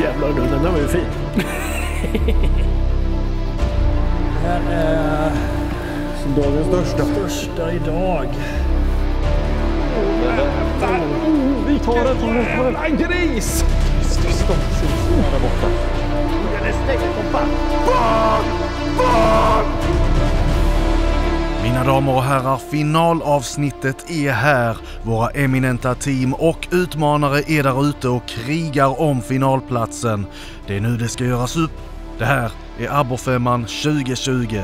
Jävlar nu, den där var ju fin. Här är dagens största idag. Vi tar det. En gris! Stopp, där borta. Den är snäck som fan. Mina damer och herrar, finalavsnittet är här. Våra eminenta team och utmanare är där ute och krigar om finalplatsen. Det är nu det ska göras upp. Det här är Abborrfemman 2020.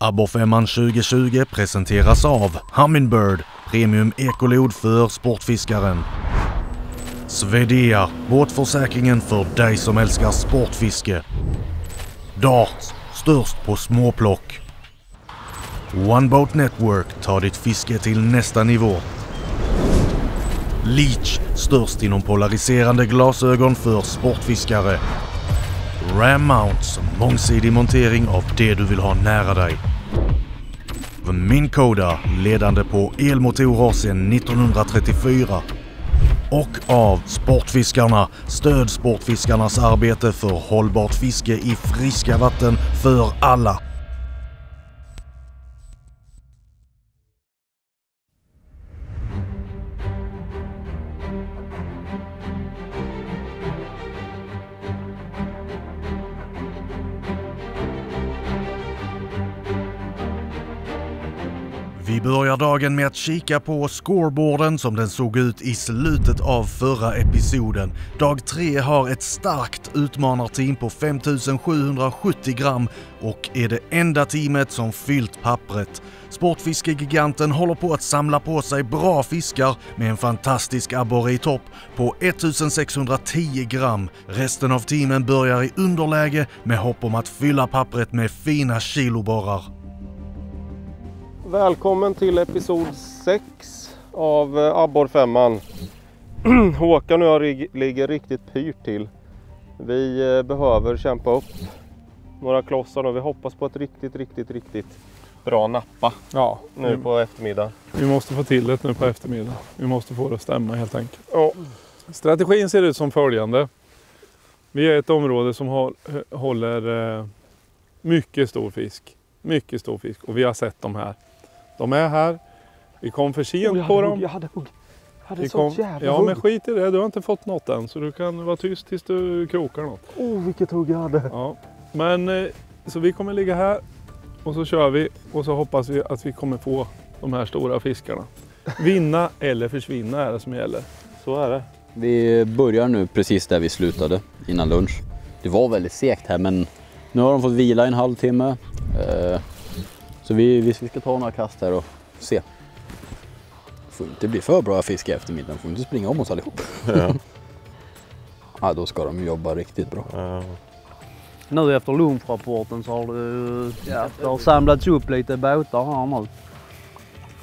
Abborrfemman 2020 presenteras av Humminbird, premium ekolod för sportfiskaren. Svedea, båtförsäkringen för dig som älskar sportfiske. Darts, störst på småplock. One Boat Network tar ditt fiske till nästa nivå. Leech, störst inom polariserande glasögon för sportfiskare. Ram Mounts, mångsidig montering av det du vill ha nära dig. Minn Koda, ledande på elmotorer sedan 1934. Och av Sportfiskarna, stöd sportfiskarnas arbete för hållbart fiske i friska vatten för alla. Vi börjar dagen med att kika på scoreboarden som den såg ut i slutet av förra episoden. Dag 3 har ett starkt utmanarteam på 5770 gram och är det enda teamet som fyllt pappret. Sportfiskegiganten håller på att samla på sig bra fiskar med en fantastisk abborre i topp på 1610 gram. Resten av teamen börjar i underläge med hopp om att fylla pappret med fina kiloborrar. Välkommen till episod 6 av Abborrfemman. Håkan och jag ligger riktigt pyrt till. Vi behöver kämpa upp några klossar och vi hoppas på ett riktigt bra nappa nu på eftermiddag. Vi måste få till det nu på eftermiddag. Vi måste få det att stämma helt enkelt. Ja. Strategin ser ut som följande. Vi är ett område som håller mycket stor fisk. Mycket stor fisk och vi har sett dem här. De är här. Vi kom för sent på dem. Jag hade sånt jävla Ja, hugg. men skit i det. Du har inte fått något än. Så du kan vara tyst tills du krokar något. Vilket hugg jag hade. Ja. Men så vi kommer ligga här. Och så kör vi. Och så hoppas vi att vi kommer få de här stora fiskarna. Vinna eller försvinna är det som gäller. Så är det. Vi börjar nu precis där vi slutade innan lunch. Det var väldigt segt här men nu har de fått vila en halvtimme. Så vi ska ta några kast här och se. Får inte bli för bra fisk i eftermiddagen. Får inte springa om oss allihop. Ja. Ja, då ska de jobba riktigt bra. Nu efter lunchrapporten så har det har samlats upp lite båtar här nu.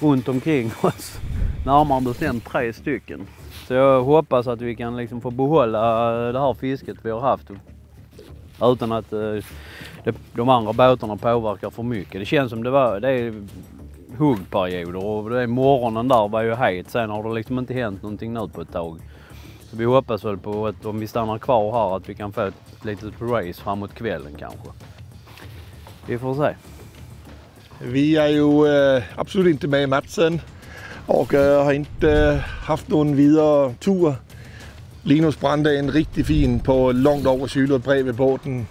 Runt omkring oss. Närmare bestämt 3 stycken. Så jag hoppas att vi kan liksom få behålla det här fisket vi har haft. Utan att de andra båtarna påverkar för mycket. Det känns som det är huggperioder och det är morgonen där var ju het. Sen har det liksom inte hänt någonting nu på ett tag. Så vi hoppas väl på att om vi stannar kvar här att vi kan få ett litet race framåt kvällen kanske. Vi får se. Vi är ju absolut inte med i matchen och har inte haft någon vidare tur. Linus brändte en riktigt fin på långt över kylet bredvid båten.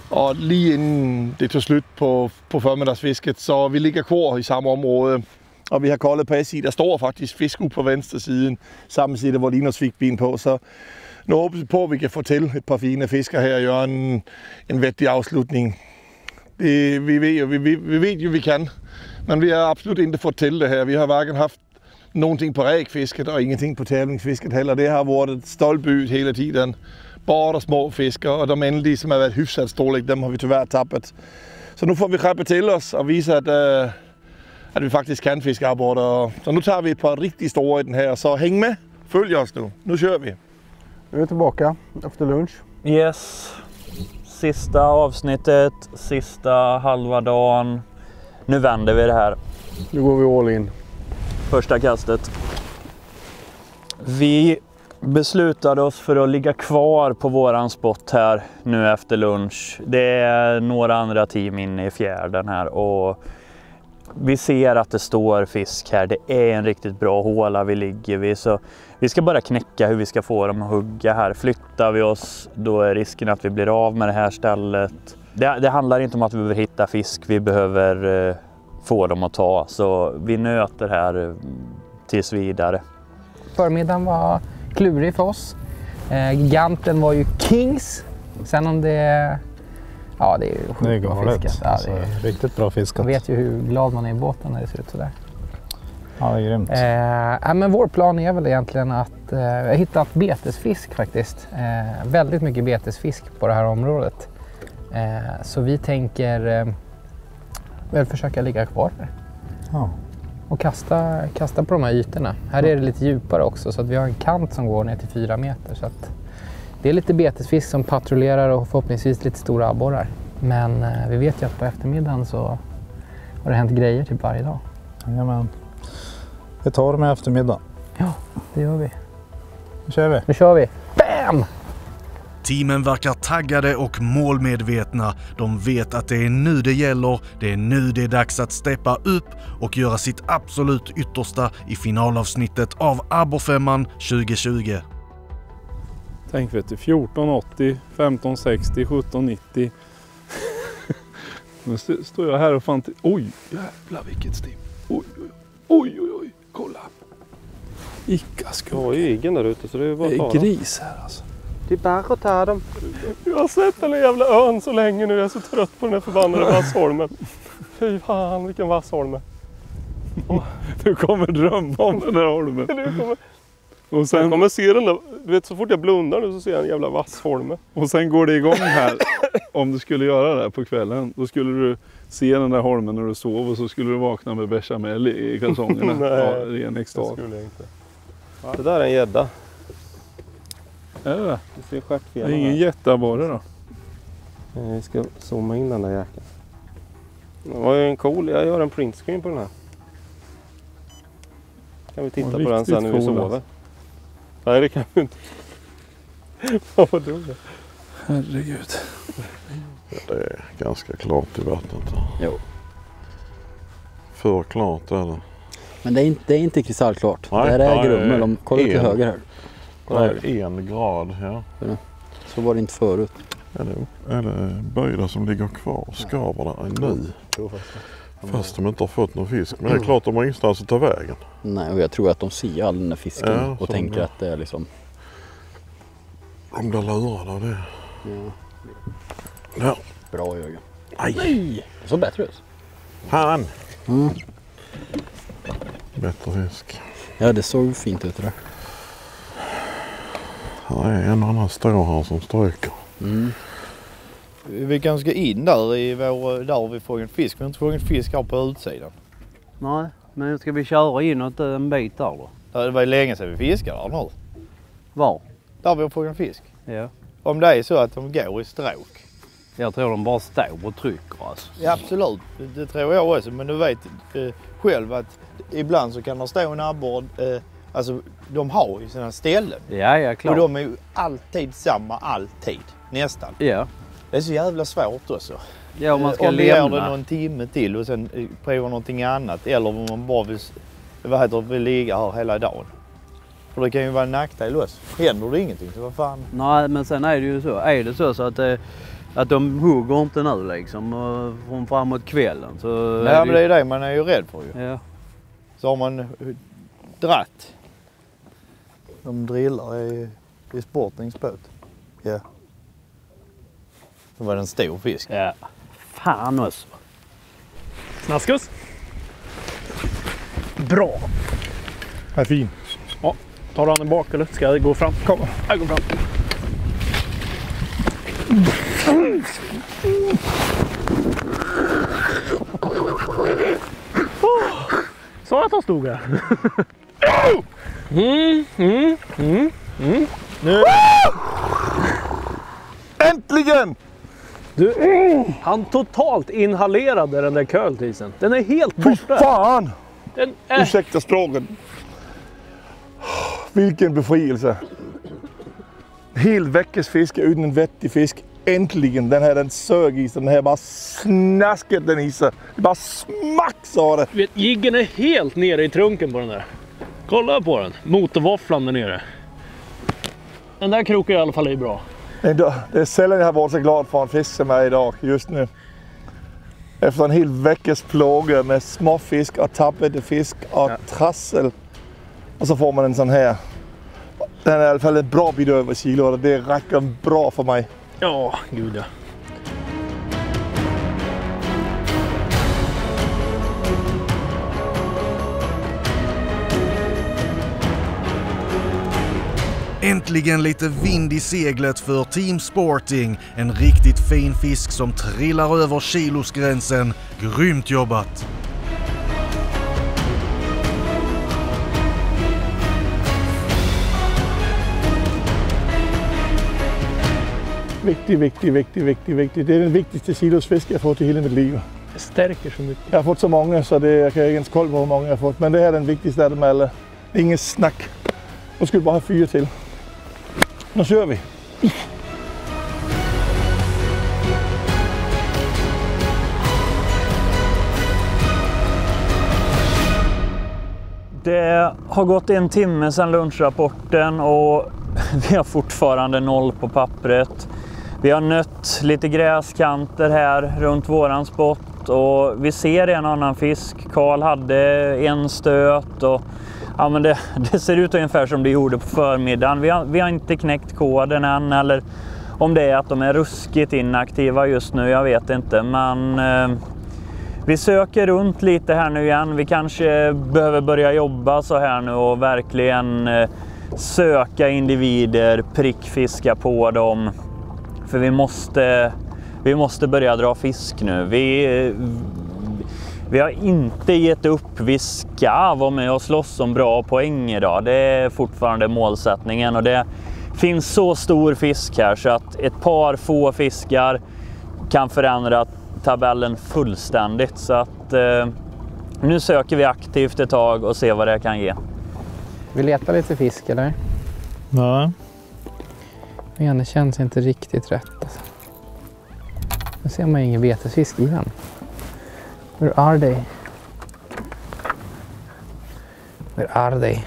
Och lige inden det tog slut på förmiddagsfisket, så vi ligger kvar i samma område. Och vi har kollat på SI, där står faktiskt fisk upp på vänster sidan, samma sida hvor Linus fick bin på. Så nu hoppas vi på, att vi kan få till ett par fina fiskar här och göra en vettig avslutning. Vi vet ju vi kan, men vi har absolut inte fått till det här. Vi har varken haft någonting på räkfisket och ingenting på tävlingsfisket heller. Det har varit ett stolpbud hela tiden. Bara små fiskar, och de enda som har varit hyfsat storlek, dem har vi tyvärr tappat. Så nu får vi skärpa till oss och visa att vi faktiskt kan fiska abborre. Så nu tar vi ett par riktigt stora i den här, så häng med, följ oss nu. Nu kör vi. Nu är vi tillbaka efter lunch. Yes, sista avsnittet, sista halva dagen. Nu vänder vi det här. Nu går vi all in. Första kastet. Vi beslutade oss för att ligga kvar på våran spot här nu efter lunch. Det är några andra team inne i fjärden här och vi ser att det står fisk här. Det är en riktigt bra håla vi ligger vid, så vi ska bara knäcka hur vi ska få dem att hugga här. Flyttar vi oss, då är risken att vi blir av med det här stället. Det handlar inte om att vi behöver hitta fisk, vi behöver få dem att ta, så vi nöter här tills vidare. Förmiddagen var klurig för oss. Giganten var ju kings. Sen om det... Ja, det är ju sjukt bra fiskat. Ja, det är riktigt bra fiskat. Man vet ju hur glad man är i båten när det ser ut sådär. Ja, det är grymt. Men vår plan är väl egentligen att vi har hittat betesfisk faktiskt. Väldigt mycket betesfisk på det här området. Så vi tänker väl försöka ligga kvar där. Ja. Och kasta på de här ytorna. Här är det lite djupare också, så att vi har en kant som går ner till 4 meter. Så att det är lite betesfisk som patrullerar och förhoppningsvis lite stora abborrar. Men vi vet ju att på eftermiddagen så har det hänt grejer typ varje dag. Jajamän. Vi tar dem i eftermiddag. Ja, det gör vi. Nu kör vi. Nu kör vi. Bam! Teamen verkar taggade och målmedvetna. De vet att det är nu det gäller. Det är nu det är dags att steppa upp och göra sitt absolut yttersta i finalavsnittet av Abborrfemman 2020. Tänk vet du, 14,80, 15,60, 17,90. Nu står jag här och fan till... Oj, jävlar vilket stim. Oj, kolla. Icka skog. Ja, igen där ute, så det är bara det att är gris här alltså. Det är bara att ta dem. Jag har sett den jävla ön så länge nu. Jag är så trött på den här förbannade Vassholmen. Fy fan, vilken Vassholme. Du kommer drömma om den där holmen. Och sen, jag kommer se den där, du vet, så fort jag blundar nu så ser jag en jävla Vassholme. Och sen går det igång här. Om du skulle göra det här på kvällen, då skulle du se den där holmen när du sov och så skulle du vakna med bechamel i kalsongerna. Nej, ja, ren extas. Det skulle jag inte. Det där är en gädda. Är det? Du ser stjärtfena. Det är ingen jätteabborre då. Vi ska zooma in den där jäkeln. Det var ju en cool, jag gör en printscreen på den här. Kan vi titta på den sen när vi sover? Alltså. Nej, det kan vi inte. Vad dumt. Herregud. Ja, det är ganska klart i vattnet. Jo. För klart är det. Men det är inte kristallklart. Nej, det är grummel. Kolla till höger här. Kolla här. 1 grad, ja. Så var det inte förut. Är det böjda som ligger kvar och skaver där nu? Fast de inte har fått någon fisk. Men det är klart de har ingenstans att ta vägen. Nej, och jag tror att de ser all den där fisken och tänker att det är liksom... De blir lurade av det. Ja. Bra öga. Nej! Det såg bättre ut. Han! Bättre fisk. Ja, det såg fint ut det där. Här är en annan strå här som stryker. Vi kanske ska in där där vi får en fisk. Vi har inte fått en fisk här på utsidan. Nej, men ska vi köra inåt en bit där då? Det var länge sedan vi fiskade där nu. Var? Där vi har fått en fisk. Ja. Om det är så att de går i stråk. Jag tror de bara står och trycker alltså. Ja, absolut, det tror jag också. Men du vet själv att ibland så kan det stå en abborre. Alltså de har ju sina ställen. Ja, klart. Och de är ju alltid samma, alltid. Nästan. Ja. Det är så jävla svårt också. Ja, om man ska om vi gör lämna. det någon timme till och sen provar någonting annat. Eller om man bara vill ligga här hela dagen. För det kan ju vara en nackdel loss. Händer det ingenting så vad fan. Nej, men sen är det ju så. Är det så att de hugger inte nu liksom från framåt kvällen så... Nej, men det är det man är ju rädd för ju. Ja. Så har man dratt. De drillar i sportningsbåt. Ja. Det var en stor fisk. Ja. Fan också. Snaskus. Bra. Är fin. Ja, tar han bak eller ska jag gå fram? Kom. Jag går fram. Så att han stod här. Nu. Äntligen! Du, han totalt inhalerade den där curltisen. Den är helt borta. Fan! Den är... Ursäkta språket. Vilken befrielse. Hel veckas fiske utan en vettig fisk. Äntligen, den sög i sig. Den här bara snasket den i sig. Det bara smack sa det. Vet, jiggen är helt nere i trunken på den där. Kolla på den. Motorvåfflan där nere. Den där kroken i alla fall är bra. Det är sällan jag har varit så glad för en fisk som är idag just nu. Efter en hel veckas plåga med småfisk och tappade fisk och trassel. Och så får man en sån här. Den är i alla fall ett bra bit över kilo och det räcker bra för mig. Ja, gud ja. Äntligen lite vind i seglet för Team Sporting. En riktigt fin fisk som trillar över kilosgränsen. Grymt jobbat! Viktig. Det är den viktigaste kilosfisk jag fått i hela mitt liv. Det stärker så mycket. Jag har fått så många så jag kan inte ens kolla på hur många jag har fått. Men det här är den viktigaste av dem alla. Ingen snack. Nu ska vi bara ha 4 till. Nu kör vi. Det har gått 1 timme sedan lunchrapporten och vi har fortfarande 0 på pappret. Vi har nött lite gräskanter här runt våran spot och vi ser en annan fisk. Karl hade en stöt och ja, men det ser ut ungefär som det gjorde på förmiddagen. Vi har inte knäckt koden än, eller om det är att de är ruskigt inaktiva just nu, jag vet inte. Men vi söker runt lite här nu igen. Vi kanske behöver börja jobba så här nu och verkligen söka individer, prickfiska på dem. För vi måste börja dra fisk nu. Vi har inte gett upp. Vi ska vara med och slåss om bra poäng idag. Det är fortfarande målsättningen och det finns så stor fisk här så att ett par få fiskar kan förändra tabellen fullständigt. Så att nu söker vi aktivt ett tag och ser vad det kan ge. Vi letar lite fisk eller? Nej. Men det känns inte riktigt rätt. Alltså. Nu ser man ingen betesfisk i den. Where are they? Where are they?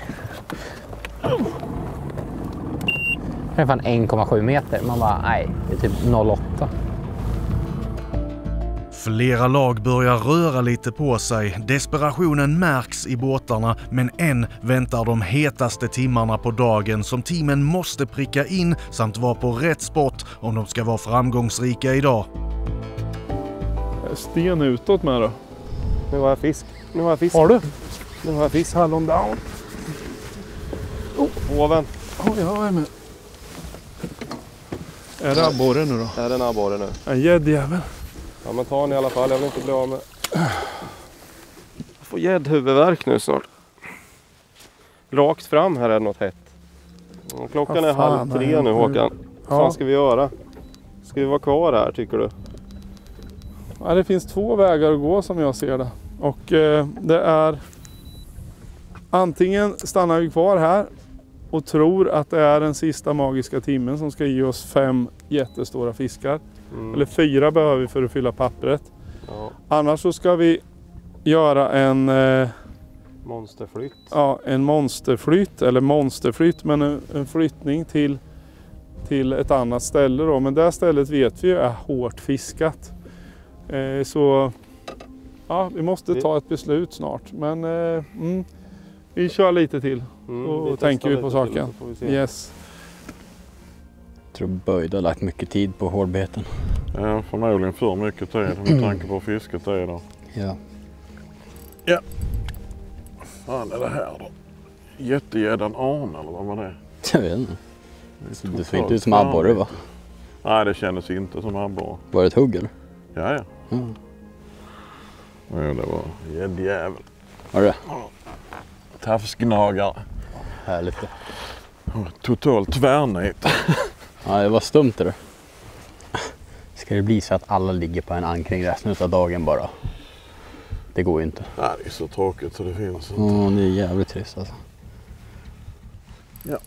Det är fan 1,7 meter. Man bara, nej, det är typ 0,8. Flera lag börjar röra lite på sig. Desperationen märks i båtarna, men än väntar de hetaste timmarna på dagen som teamen måste pricka in samt vara på rätt spot om de ska vara framgångsrika idag. Sten utåt med då. Nu har jag fisk. Har du? Nu har jag fisk. Hallon down. Hoven. Jag är med. Är det abborre nu då? Är det en abborre nu? En gäddjävel. Ja, men ta den i alla fall. Jag vill inte bli av med. Jag får gäddhuvudvärk nu snart. Rakt fram här är det något hett. Klockan är 2:30 nu, Håkan. Vad fan ska vi göra? Ska vi vara kvar här, tycker du? Ja, det finns 2 vägar att gå som jag ser det. Och det är antingen stannar vi kvar här och tror att det är den sista magiska timmen som ska ge oss 5 jättestora fiskar. Eller 4 behöver vi för att fylla pappret. Ja. Annars så ska vi göra en Monsterflytt. Ja, en monsterflytt, eller monsterflytt, men en flyttning till ett annat ställe då. Men det stället vet vi ju är hårt fiskat. Så ja, vi måste ta ett beslut snart. Men vi kör lite till och tänker vi på saken. Yes. Jag tror Böjd har lagt mycket tid på hårdbeten. Ja, förmodligen för mycket tid med tanke på fisket är då. Ja. Ja. Vad fan är det här då? Jättegäddan Arne eller vad var det? Jag vet inte. Det såg inte ut som abborre, va? Nej, det kändes inte som abborre. Var det ett hugg eller? Ja, ja. Mm. Ja, det var gäddjävel. Var det? Tafsgnagare. Härligt det. Totalt tvärnit. Ja, det var stumt det. Ska det bli så att alla ligger på en ankring resten av dagen bara? Det går ju inte. Nej, det är så tråkigt så det finns inte. Ja, det är jävligt trist alltså. Ja.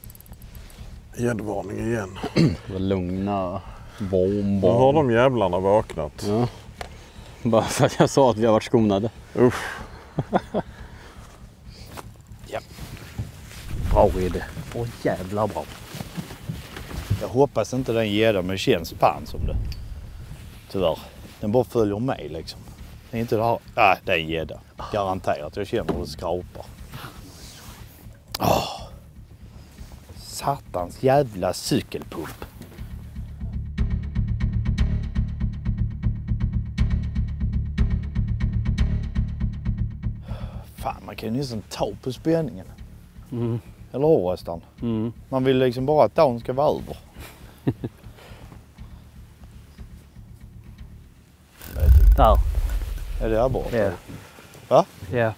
Gäddvarning igen. Det var lugna. Bom. Nu har de jävlarna vaknat. Ja. Bara för att jag sa att vi har varit skonade. Usch. Ja. Bra är det. Åh, jävla bra. Jag hoppas inte den ger men det känns fan som det. Tyvärr. Den bara följer med liksom. Det är inte det här. Nej, det är en gädda. Garanterat. Jag känner det skrapar. Satans jävla cykelpump. Fan, man kan ju nästan ta på spänningen. Mm. Eller hur, Röstan? Mm. Man vill liksom bara att dagen ska vara över. Där. Är det här bra? Ja. Va? Ja.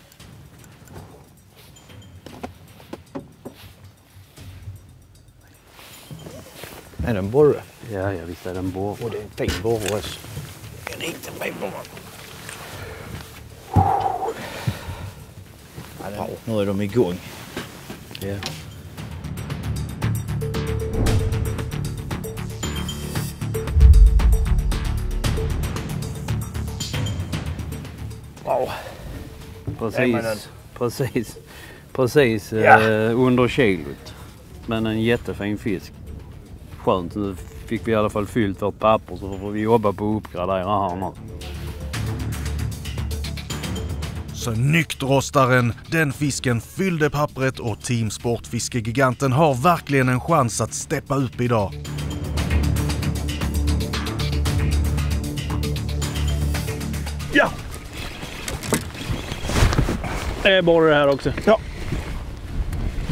Är det en borre? Ja, visst är det en borre. Och det är en fin borre också. En riktigt fin borre. Ja, nu är de igång. Ja. Wow. Precis under kilot. Men en jättefin fisk. Skönt, nu fick vi i alla fall fyllt vårt papper så får vi jobba på att uppgradera här nu. Snyggt rostaren, den fisken fyllde pappret och Team Sportfiskegiganten har verkligen en chans att steppa upp idag. Ja! Det är borre här också. Ja.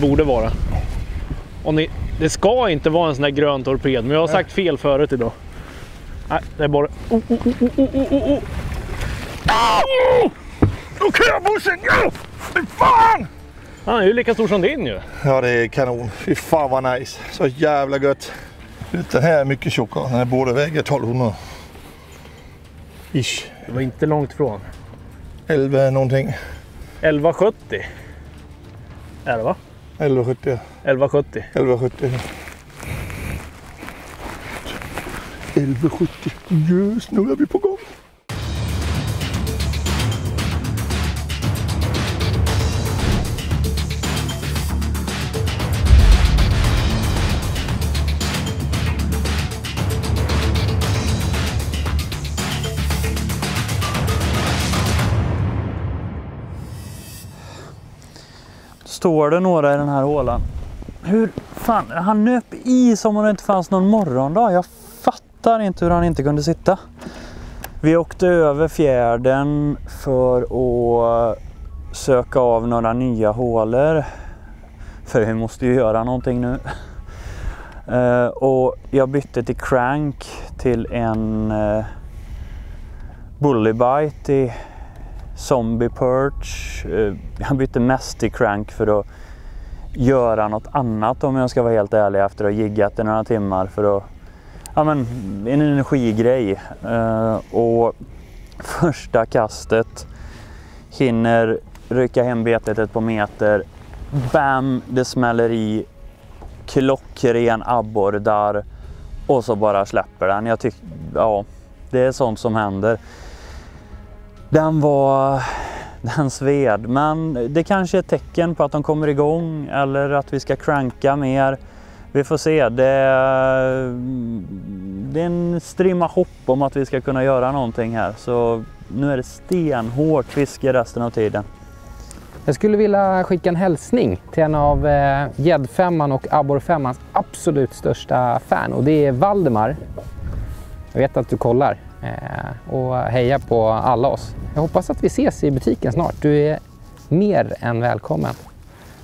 Borde vara. Och det ska inte vara en sån här grön torped, men jag har sagt fel förut idag. Nej, det är borre. Okej, bussen! Ja! Fy fan! Han är ju lika stor som din ju. Ja, det är kanon. Fy fan vad nice. Så jävla gött. Den här är mycket tjockare. Den här borde väga 1200. Ish. Det var inte långt ifrån. 11 någonting. 1170. Är det va? 1170. 1170. 1170. 1170. Just nu är vi på gång. Står det några i den här hålan? Hur fan, han nöp i som om det inte fanns någon morgondag. Jag fattar inte hur han inte kunde sitta. Vi åkte över fjärden för att söka av några nya hålor. För vi måste ju göra någonting nu. Och jag bytte till crank till en bullybite i zombie perch. Jag bytte mest till crank för att göra något annat, om jag ska vara helt ärlig, efter att ha jiggat i några timmar för att, ja men, en energigrej. Och första kastet hinner rycka hem betet ett par meter. Bam, det smäller i, klockren abborre där och så bara släpper den. Jag tycker, ja, det är sånt som händer. Den var Den sved, men det kanske är ett tecken på att de kommer igång eller att vi ska cranka mer. Vi får se. Det är en strimma hopp om att vi ska kunna göra någonting här. Så nu är det stenhårt fiske resten av tiden. Jag skulle vilja skicka en hälsning till en av gäddfemman och abborrfemmans absolut största fan. Och det är Valdemar. Jag vet att du kollar och hejar på alla oss. Jag hoppas att vi ses i butiken snart. Du är mer än välkommen.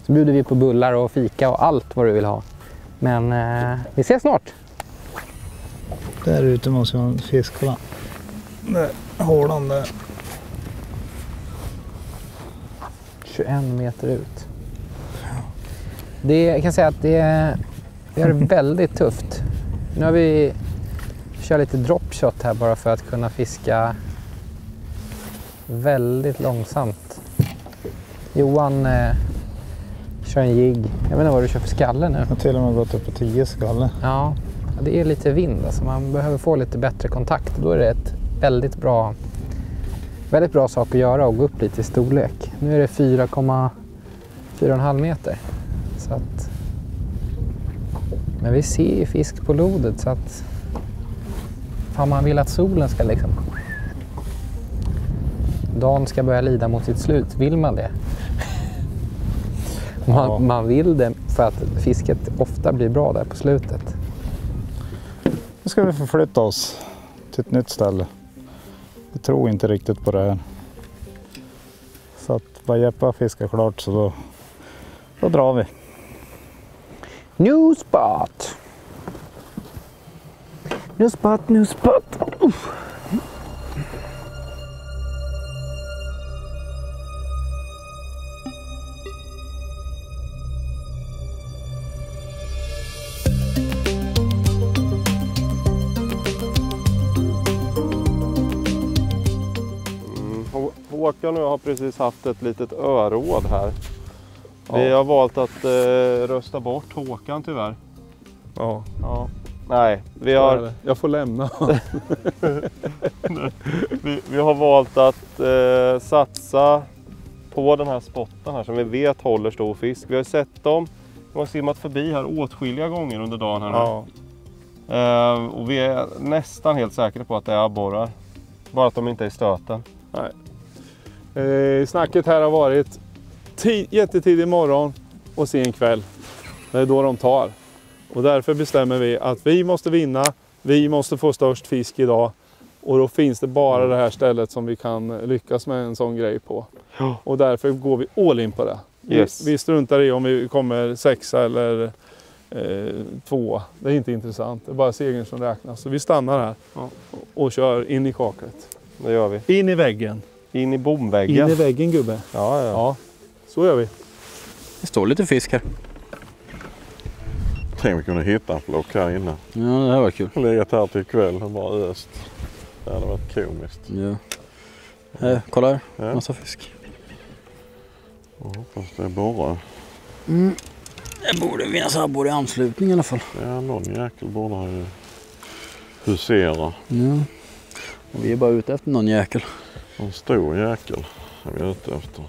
Så bjuder vi på bullar och fika och allt vad du vill ha. Men vi ses snart. Där ute måste vi ha en fisk. Där hålan där. 21 meter ut. Jag kan säga att det är väldigt tufft. Nu har vi kört lite dropshot här bara för att kunna fiska väldigt långsamt. Johan kör en jigg. Jag vet inte vad du kör för skalle nu. Jag har till och med gått upp på 10 skalle. Ja, det är lite vind. Alltså man behöver få lite bättre kontakt. Då är det ett väldigt bra sak att göra och gå upp lite i storlek. Nu är det 4,5 meter. Så att, men vi ser ju fisk på lodet så att fan, man vill att solen ska liksom... Dagen ska börja lida mot sitt slut. Vill man det? Man vill det för att fisket ofta blir bra där på slutet. Nu ska vi förflytta oss till ett nytt ställe. Vi tror inte riktigt på det här. Så att vad Jeppe har fiskat klart så då drar vi. New spot! New spot, new spot! Håkan och jag har precis haft ett litet öråd här. Vi har valt att rösta bort Håkan tyvärr. Ja. Nej, vi har... Jag får lämna. vi har valt att satsa på den här spotten här som vi vet håller stor fisk. Vi har sett dem. Vi har simmat förbi här åtskilliga gånger under dagen här. Ja. Och vi är nästan helt säkra på att det är abborrar. Bara att de inte är i stöten. Nej. Snacket här har varit jättetidig morgon och sen kväll. Det är då de tar. Och därför bestämmer vi att vi måste vinna. Vi måste få störst fisk idag. Och då finns det bara det här stället som vi kan lyckas med en sån grej på. Och därför går vi all in på det. Yes. Vi struntar i om vi kommer 6 eller 2. Det är inte intressant. Det är bara segern som räknas. Så vi stannar här och kör in i kaklet. Det gör vi. In i väggen. In i bomväggen. In i väggen, gubbe. Ja. Så gör vi. Det står lite fisk här. Tänk vi kunde hitta en flock här inne. Ja, det här var kul. Legat här till kväll och bara öst. Det hade varit komiskt. Ja. Kolla här. Massa fisk. Ja, fast det är bara... Det borde finnas abborre i anslutning i alla fall. Ja, någon jäkel borde ha ju husera. Ja. Och vi är bara ute efter någon jäkel. En stor jäkel är vi ute efter.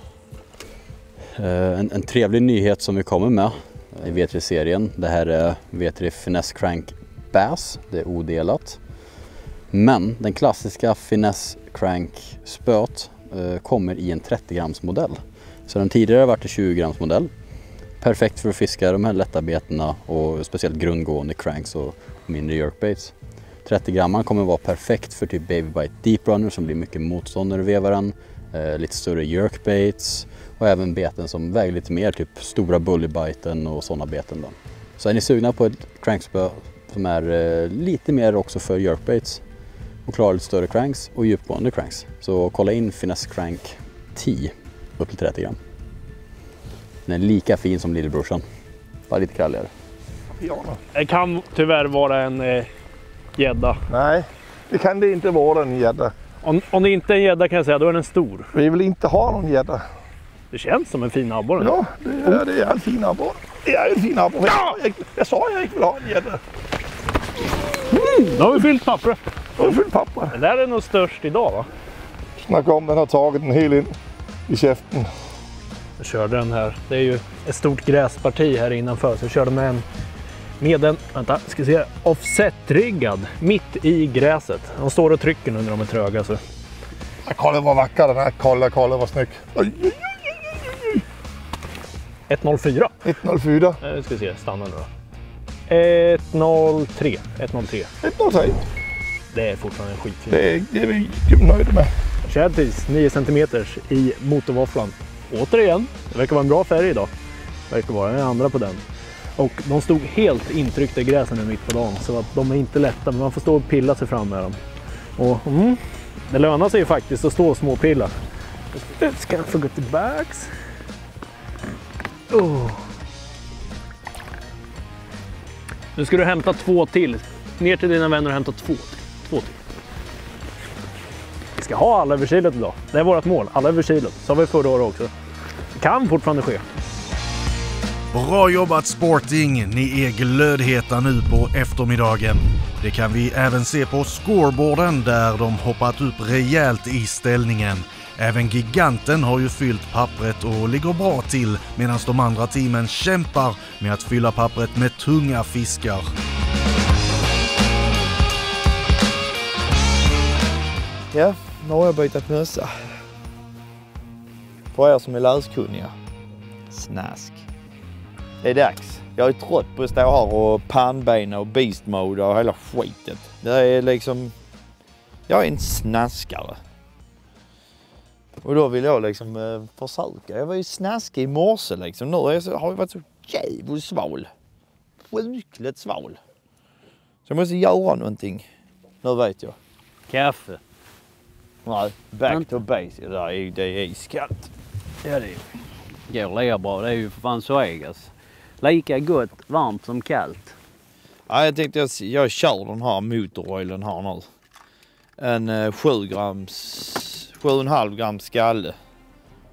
En trevlig nyhet som vi kommer med i V3-serien. Det här är V3 Finesse Crank Bass. Det är odelat. Men den klassiska Finesse Crank spöt kommer i en 30 grams modell. Så den tidigare har varit en 20 grams modell. Perfekt för att fiska de här lätta betena och speciellt grundgående cranks och mindre jerkbaits. 30 gram kommer vara perfekt för typ babybite deep runner som blir mycket motstånd när du vevar den. Lite större jerkbaits och även beten som väger lite mer, typ stora bullybiten och sådana beten. Då. Så är ni sugna på ett crankspö som är lite mer också för jerkbaits och klarar lite större cranks och djupgående cranks. Så kolla in Finesse Crank 10 upp till 30 gram. Den är lika fin som lillebrorsan, bara lite kralligare. Ja. Det kan tyvärr vara en gädda. Nej, det kan det inte vara en gädda. Om det inte är en gädda kan jag säga, då är den stor. Vi vill inte ha någon gädda. Det känns som en fin abborre. Ja, det är en fin abborre. Det är en fin abborre. Ja! Jag sa att jag inte vill ha en gädda. Då har vi fyllt pappret. Då har vi fyllt pappret. Den där är nog störst idag, va? Snacka om den har tagit en hel in. i käften. Jag körde den här. Det är ju ett stort gräsparti här innanför. Så jag körde med en ska se, offset-riggad mitt i gräset. De står och trycker nu när de är tröga. Så. Kolla vad vacker den här. Kolla vad snygg. 1.04. 1.04. Nu ska vi se, stanna nu då. 1.03. 1.03. Det är fortfarande en skitfin. Det är vi nöjda med. Kärtis 9 cm i motorvåfflan. Återigen, det verkar vara en bra färg idag. Det verkar vara den andra på den. Och de stod helt intryckta i gräsen nu mitt på dagen. Så att de är inte lätta, men man får stå och pilla sig fram med dem. Och det lönar sig ju faktiskt att stå och småpilla. Ska jag få gå tillbaks? Nu ska du hämta 2 till. Ner till dina vänner och hämta 2 till. Vi ska ha alla över kilot idag. Det är vårt mål. Alla över kilot. Så har vi förra året också. Det kan fortfarande ske. Bra jobbat Sporting, ni är glödheta nu på eftermiddagen. Det kan vi även se på scoreboarden där de hoppat upp rejält i ställningen. Även Giganten har ju fyllt pappret och ligger bra till medan de andra teamen kämpar med att fylla pappret med tunga fiskar. Ja, nu har jag bytt mössa. För er som är läskunniga. Snask. Det är dags. Jag är trött på att stå här och pannbena och beast mode och hela skitet. Det är liksom... Jag är en snaskare. Och då vill jag liksom försöka. Jag var ju snaskig i morse liksom. Nu har jag varit så jävligt sval. Sjukligt sval. Så jag måste göra någonting. Nu vet jag. Kaffe. Nej, back to base. Det är iskallt. Ja, det går lika bra. Det är ju för fan så egas. Lika gott varmt som kallt. Ja, jag tänkte jag kör den här motoroilen här nu. En 7,5 gram skalle.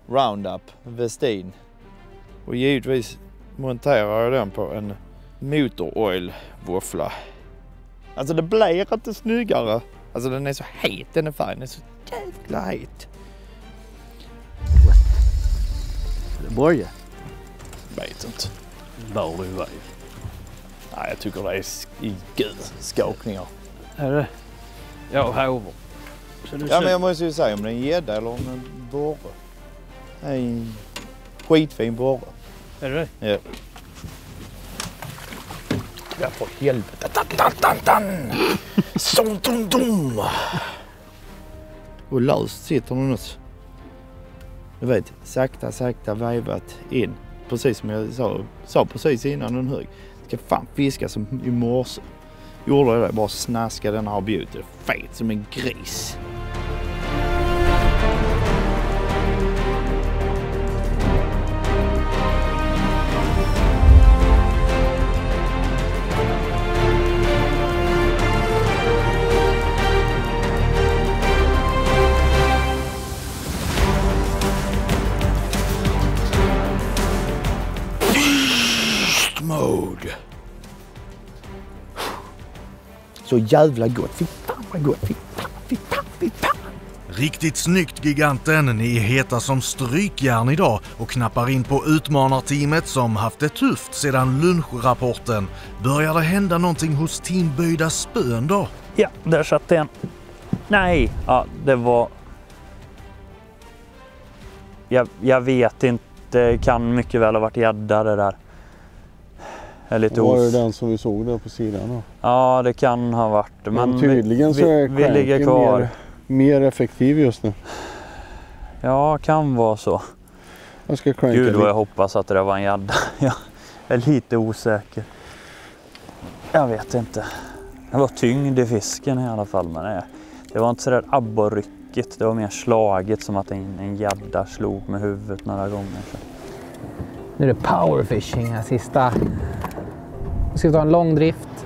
Roundup, Vestin. Och givetvis monterar jag den på en motoroil-våffla. Alltså det blir inte snyggare. Alltså den är så het, den är färg. Den är så jävla het. Det börjar. Vet inte. Bör du iväg? Nej, jag tycker det är skakningar. Är det? Jag hovar. Ja, men jag måste ju säga om det är en gädda eller om det är en borre. En skitfin borre. Är det? Ja. Jag får helvete. Dum. Och löst sitter den något. Du vet, sakta vävat in. Precis som jag sa precis innan den hög. Ska fan fiska som i morse. Gjorde jag det, bara snaska den här bjutet. Fet som en gris. Mode. Så jävla gott. Fy fan vad gott. Fy fan. Riktigt snyggt Giganten, ni är heta som strykjärn idag och knappar in på utmanarteamet som haft det tufft sedan lunchrapporten. Börjar det hända någonting hos Team Böjda Spön då? Ja, där satt en. Nej, ja, det var... Jag vet inte, kan mycket väl ha varit gädda det där. Var det den som vi såg där på sidan då? Ja, det kan ha varit. Men tydligen så är vi ligger kvar. Mer effektiv just nu. Ja, kan vara så. Jag ska cranka Gud vad jag hoppas att det var en gädda. Jag är lite osäker. Jag vet inte. Det var tyngd i fisken i alla fall. Men det var inte så där abborryckigt. Det var mer slaget som att en gädda slog med huvudet några gånger. Så. Nu är det powerfishing här sista. Vi ska ta en lång drift.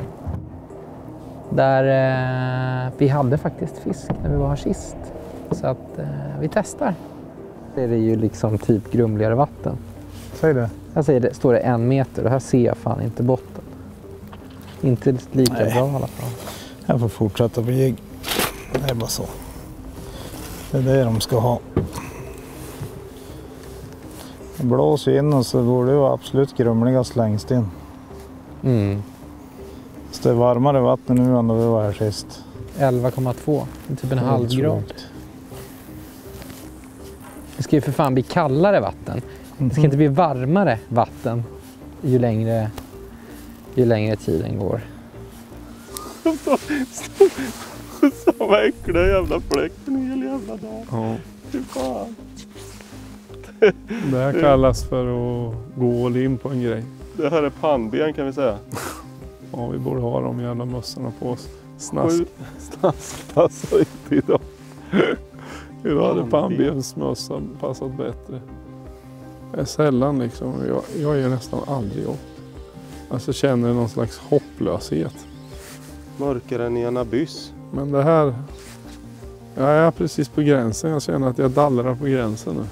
Där vi hade faktiskt fisk när vi var här sist. Så att vi testar. Det är ju liksom typ grumligare vatten. Säg det. Här säger det, står det 1 meter och här ser jag fan inte botten. Inte lika bra i alla fall. Jag får fortsätta på jigg. Det är bara så. Det är det de ska ha. Blåser in och så borde det vara absolut grumligast längst in. Så det är varmare vatten nu än då vi var här sist. 11,2. Typ en halv grad. Det ska ju för fan bli kallare vatten. Det ska inte bli varmare vatten ju längre tiden går. Samma äckliga jävla fläkten hela jävla dagen. Ja. Fy fan. Det här kallas för att gå all in på en grej. Det här är pannben kan vi säga. Ja, vi borde ha de jävla mössorna på oss. Snask passar inte idag. Idag hade pannbensmössan passat bättre. Det är sällan liksom. Jag är nästan aldrig upp. Alltså känner någon slags hopplöshet. Mörkare än i en abyss. Men det här... Jag är precis på gränsen. Jag känner att jag dallrar på gränsen nu.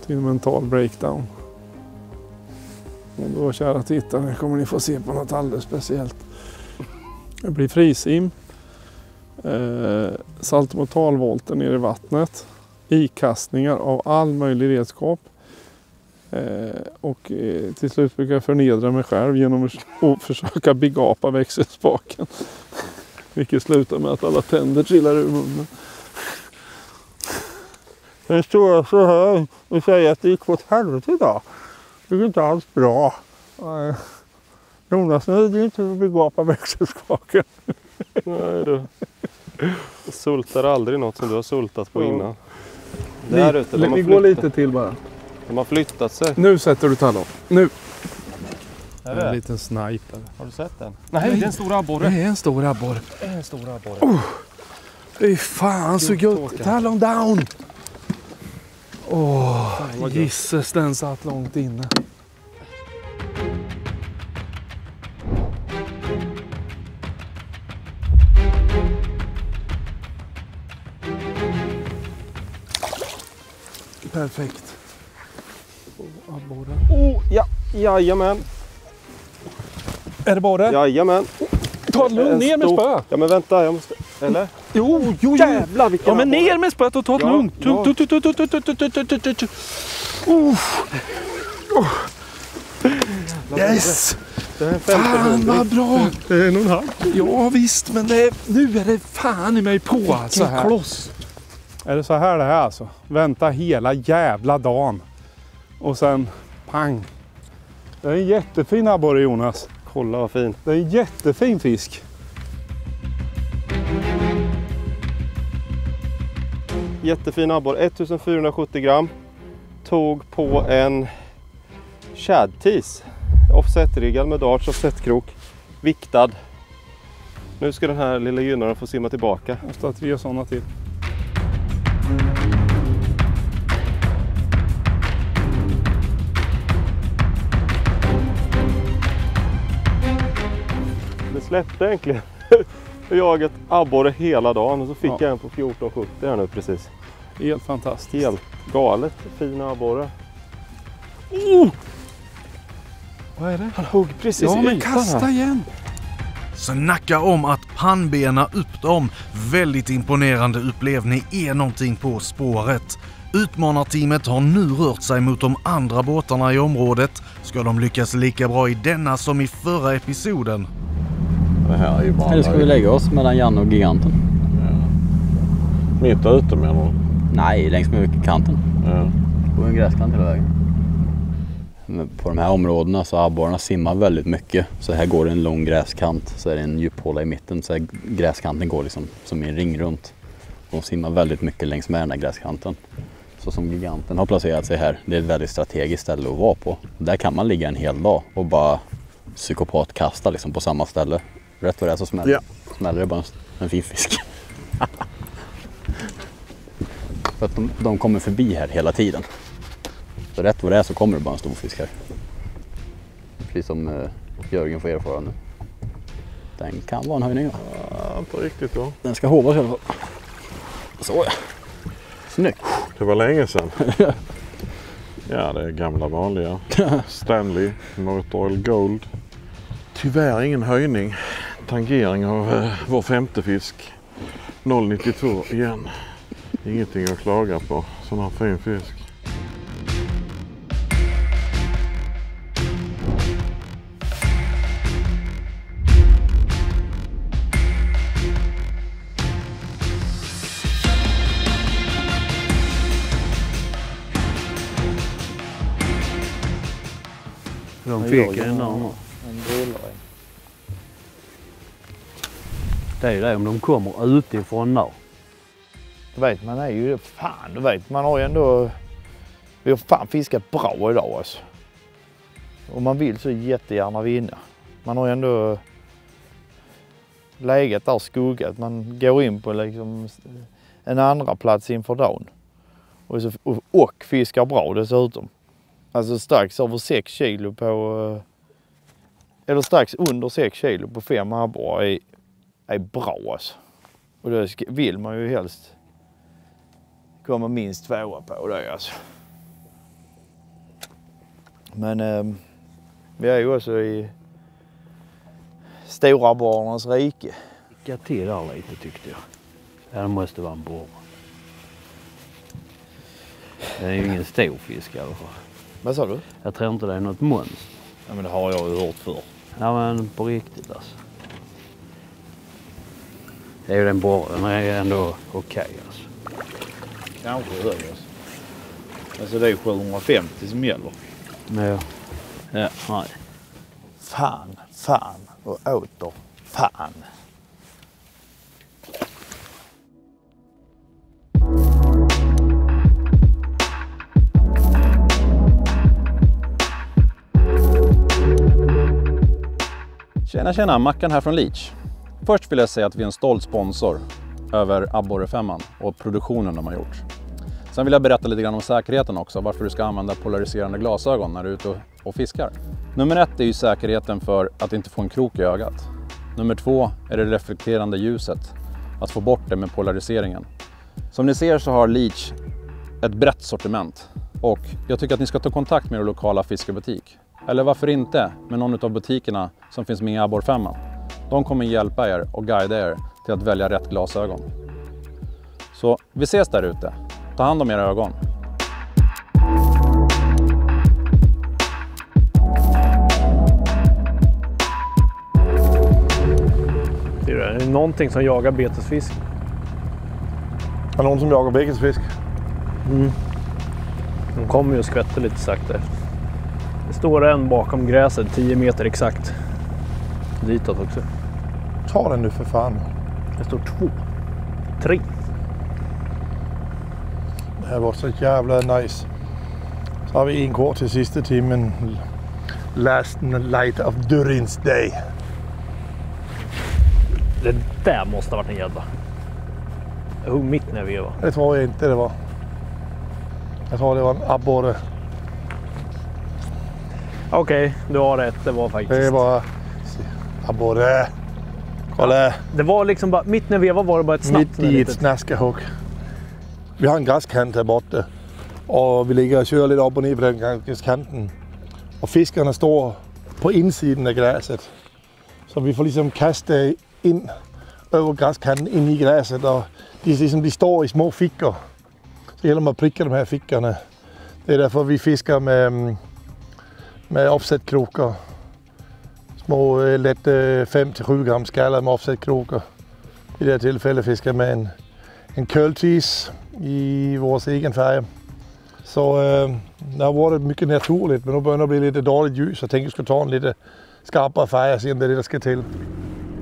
Till mental breakdown. Och då, kära tittare, kommer ni få se på något alldeles speciellt. Det blir frisim. Saltomortalvolter ner i vattnet. Ikastningar av all möjlig redskap. Och till slut brukar jag förnedra mig själv genom att försöka begapa växelspaken. Vilket slutar med att alla tänder trillar ur munnen. Det står så här och säger att det gick åt helvete idag. Det är inte alls bra. Jonas, nu är det inte att begapa växelspaken. Nej du. Sultar aldrig något som du har sultat på innan. Där ute, vi går lite till bara. De har flyttat sig. Nu sätter du tallon. Nu. Är det? En liten sniper. Har du sett den? Nej, det är en stor abborre. Det är en stor abborre. Det är en stor abborre. Fy fan så gött. Tallon down. Gisses, den satt långt inne. Perfekt. Abborre. Ja, jajamän. Är det borre? Jajamän. Ta lugn, ner med spö. Ja men vänta, jag måste... Eller? Jo. Jävlar vilken Ja men ner med spöet och ta det lugnt. Yes! Fan vad bra! Det är nog halv. Ja visst, men nu är det fan i mig på alltså här. Kloss. Är det så här det är alltså? Vänta hela jävla dagen. Och sen pang. Det är en jättefin abborre Jonas. Kolla vad fin. Det är en jättefin fisk. Jättefin abborre, 1470 gram. Tog på en shadtease. Offset-riggad med darts, offset-krok. Viktad. Nu ska den här lilla gynnaren få simma tillbaka. Jag måste ha 3 sådana till. Det släppte egentligen. Jag jagat abborre hela dagen och så fick jag en på 14,70 här nu precis. Helt fantastiskt. Helt galet fin abborre. Vad är det? Han hugg precis ja, i men ytan kasta här. igen. Snacka om att pannbena upp dem. Väldigt imponerande upplev ni är någonting på spåret. Utmanarteamet har nu rört sig mot de andra båtarna i området. Ska de lyckas lika bra i denna som i förra episoden? Det här är ju bara... Eller ska vi lägga oss mellan Janne och giganten? Ja. Mitt ute menar du? Nej, längs med kanten. Ja. På en gräskant hela vägen. Men på de här områdena så abborrarna simmar väldigt mycket. Så här går det en lång gräskant. Så är det en djuphåla i mitten. Så här gräskanten går liksom som en ring runt. De simmar väldigt mycket längs med den här gräskanten. Så som giganten har placerat sig här. Det är ett väldigt strategiskt ställe att vara på. Där kan man ligga en hel dag och bara psykopatkasta liksom på samma ställe. Rätt vad det är så smäller det bara en fin fisk. För att de kommer förbi här hela tiden. Så rätt vad det är så kommer det bara en stor fisk här. Precis som Jörgen får erfara nu. Den kan vara en höjning då. Ja, inte riktigt då. Den ska hovas i alla fall. Så ja. Snyggt. Det var länge sedan. Ja, det är gamla vanliga. Stanley, Motor Oil Gold. Tyvärr ingen höjning. Tangering av vår femte fisk. 0,92 igen. Ingenting att klaga på. Sån här fin fisk. De fick en där nu. Det är ju det om de kommer utifrån där. Du vet, man är ju fan, du vet, man har ju ändå, vi har fan fiskat bra idag alltså. Och man vill så jättegärna vinna. Man har ju ändå läget där skuggat, man går in på liksom en andra plats inför dagen. Och fiskar bra dessutom. Alltså strax över 6 kilo på, eller strax under 6 kilo på 5 abborrar är bra alltså. Och det vill man ju helst komma minst 2 på det alltså. Men vi är ju också i stora abborrarnas rike. Lycka till där lite tyckte jag. Ja, det måste vara en borre. Det är ju ingen stor fisk i alla fall. Vad sa du? Jag tror inte det är något monster. Ja, men det har jag ju hört förr. Ja, men på riktigt alltså. Det är ju den borren, den är ändå okej alltså. Kanske högre alltså. Alltså det är 750 som gäller. Ja. Ja, nej. Fan och åter fan. Tjena, Mackan här från Leach. Först vill jag säga att vi är en stolt sponsor över Abborre 5 och produktionen de har gjort. Sen vill jag berätta lite grann om säkerheten också, varför du ska använda polariserande glasögon när du är ute och fiskar. Nummer 1 är ju säkerheten för att inte få en krok i ögat. Nummer 2 är det reflekterande ljuset, att få bort det med polariseringen. Som ni ser så har Leach ett brett sortiment och jag tycker att ni ska ta kontakt med er lokala fiskebutik. Eller varför inte med någon av butikerna som finns med i Abborre 5. De kommer hjälpa er och guida er till att välja rätt glasögon. Så vi ses där ute. Ta hand om era ögon. Är det någonting som jagar betesfisk? Är det någon som jagar betesfisk? Mm. De kommer ju och skvätter lite sakta efter. Det står en bakom gräset, 10 meter exakt. Ditåt också. Ta den nu för fan. Det står 2. 3. Det här var så jävla nice. Så har vi en kvar till sista timmen. Last night of Durins day. Det där måste ha varit en gädda. Jag hugg mitt när jag vevade. Det tror jag inte det var. Jag tror det var en abborre. Okej, du har rätt. Det var faktiskt. Det var abborre. Kolla. Ja, det var liksom bara, mitt när jag vevade var det bara ett snabbt. Mitt i ett snaskahugg. Vi har en gräskant här borta. Och vi ligger och kör lite upp och ner på den gräskanten. Och fiskarna står på insidan av gräset. Så vi får liksom kasta in över gräskanten in i gräset. Och de står i små fickor. Så det gäller att pricka de här fickorna. Det är därför vi fiskar med offsetkrokar. Små lätt 5-7 gram skallar med offsetkrokar. I det här tillfället fiskar med en curlcheese i vår egen färg. Så det har varit mycket naturligt, men nu börjar det bli lite dåligt ljus. Jag tänker att jag ska ta en lite skarpare färg och se om det är det där ska till.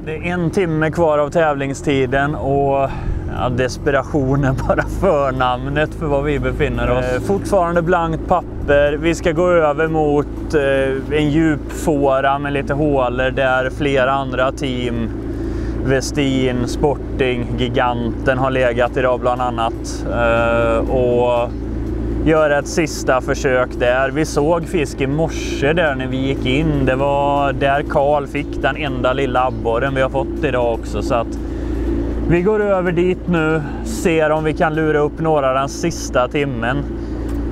Det är 1 timme kvar av tävlingstiden och ja, desperationen bara för namnet för var vi befinner oss. Fortfarande blankt papper. Vi ska gå över mot en djupfåra med lite hålor där flera andra team, Westin, Sporting, Giganten har legat idag bland annat. Och göra ett sista försök där. Vi såg fisk i morse där när vi gick in. Det var där Karl fick den enda lilla abborren vi har fått idag också. Så att vi går över dit nu, ser om vi kan lura upp några den sista timmen.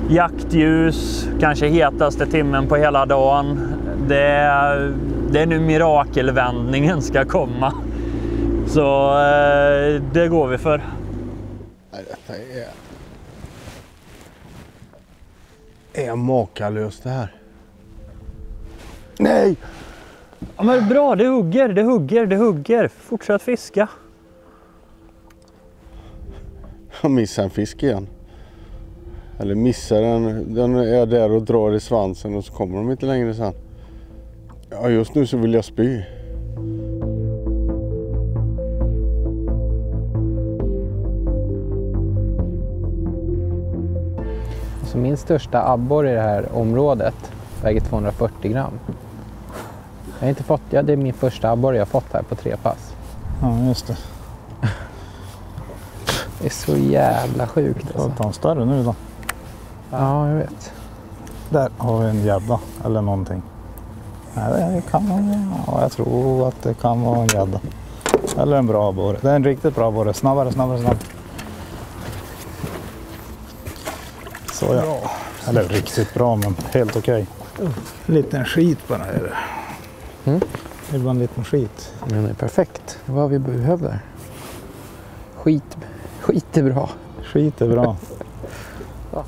Jaktljus, kanske hetaste timmen på hela dagen. Det är nu mirakelvändningen ska komma. Så det går vi för. Nej, detta är makalöst det här. Nej! Ja, men bra, det hugger. Fortsätt fiska. Jag missar en fisk igen. Eller missar den är där och drar i svansen och så kommer de inte längre sen. Ja, just nu så vill jag spy. Så min största abborre i det här området väger 240 gram. Jag har inte fått, ja, det är min första abborre jag fått här på 3 pass. Ja, just det. Det är så jävla sjukt. Alltså. Ta en större nu då. Ja, jag vet. Där har vi en gädda eller någonting. Nej, det kan vara, ja, jag tror att det kan vara en gädda. Eller en bra abborre. Det är en riktigt bra abborre. Snabbare. Så ja. Bra. Eller riktigt bra, men helt okej. Liten skit bara är det. Det är bara en liten skit. Men det är perfekt. Det var vad vi behöver. Skit är bra. Skit är bra.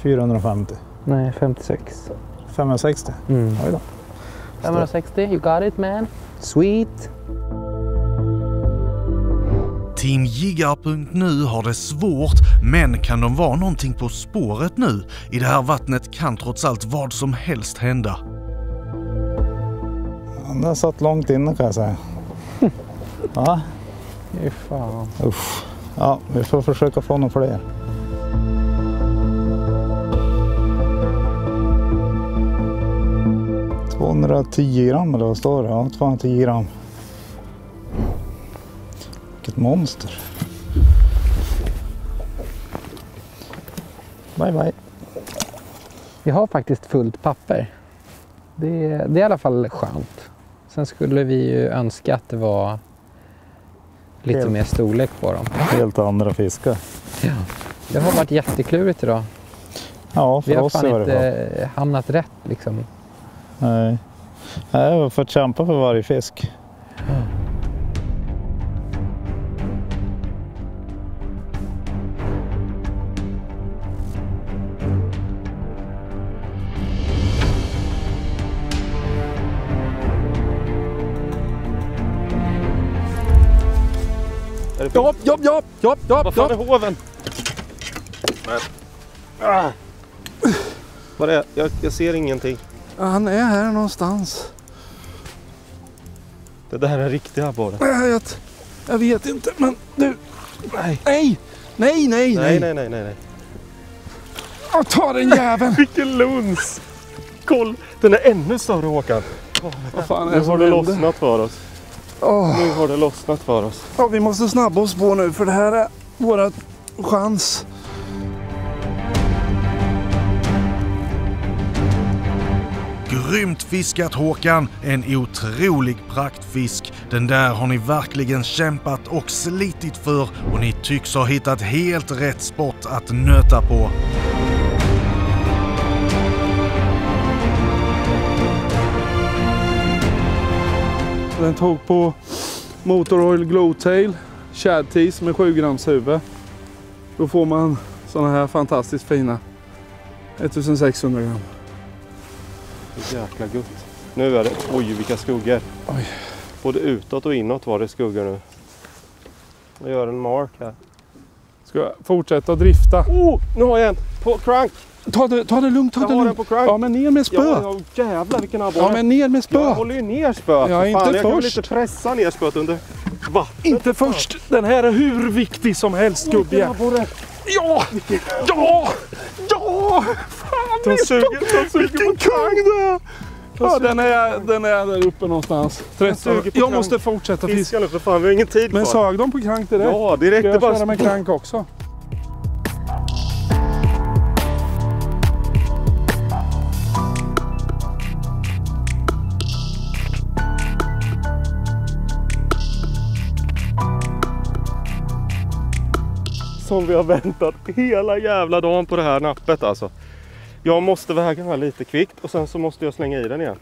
450. Nej, 56. 560? Oj då. 560, you got it man. Sweet. Team Jiggar.nu har det svårt, men kan de vara någonting på spåret nu? I det här vattnet kan trots allt vad som helst hända. Den har satt långt inne kan jag säga. Ja. Fy fan. Uff. Ja, vi får försöka få några fler. - 210 gram eller vad står det? Ja, 210 gram. Vilket monster. Bye bye. Vi har faktiskt fullt papper. Det är i alla fall skönt. Sen skulle vi ju önska att det var lite mer storlek på dem. Helt andra fiskar. Ja. Det har varit jätteklurigt idag. Ja, för vi har oss fan inte hamnat rätt liksom. Nej. Jag har fått kämpa för varje fisk. Jobb! Vad fan är hoven? Vad är det? Jag ser ingenting. Han är här någonstans. Det där är en riktig abborre. Jag vet inte, men du... Nej. Jag tar den jäveln. Vilken luns! Koll, den är ännu större, Håkan. Vad fan är nu det som har det händer? lossnat för oss. Nu har det lossnat för oss. Ja, vi måste snabba oss på nu för det här är våra chans. Grymt fiskat Håkan, en otrolig praktfisk. Den där har ni verkligen kämpat och slitit för och ni tycks ha hittat helt rätt spot att nöta på. Den tog på Motor Oil Glowtail, Shad Tease med 7 grams huvud. Då får man såna här fantastiskt fina 1600 gram. Jäkla gott. Nu är det, oj vilka skuggor. Oj. Både utåt och inåt var det skuggor nu. Jag gör en mark här. Ska jag fortsätta drifta? Nu har jag en på crank. Ta det lugnt, ta det lugnt. På crank. Ja, men ner med spö. Ja, jävlar vilken abborre. Ja, men ner med spö. Jag håller ju ner spöet. Ja, inte jag först. kan väl inte pressa ner spöet under vattnet. Inte först. Den här är hur viktig som helst, gubbe. Ja! Fan, de suger vilken kung det! Ja, den är där uppe någonstans. Jag måste fortsätta fiska nu för fan, vi har ingen tid kvar. Men sög de på krank direkt? Ja, direkt. Ska jag köra med krank också? Som vi har väntat hela jävla dagen på det här nappet alltså. Jag måste väga den här lite kvickt och sen så måste jag slänga i den igen.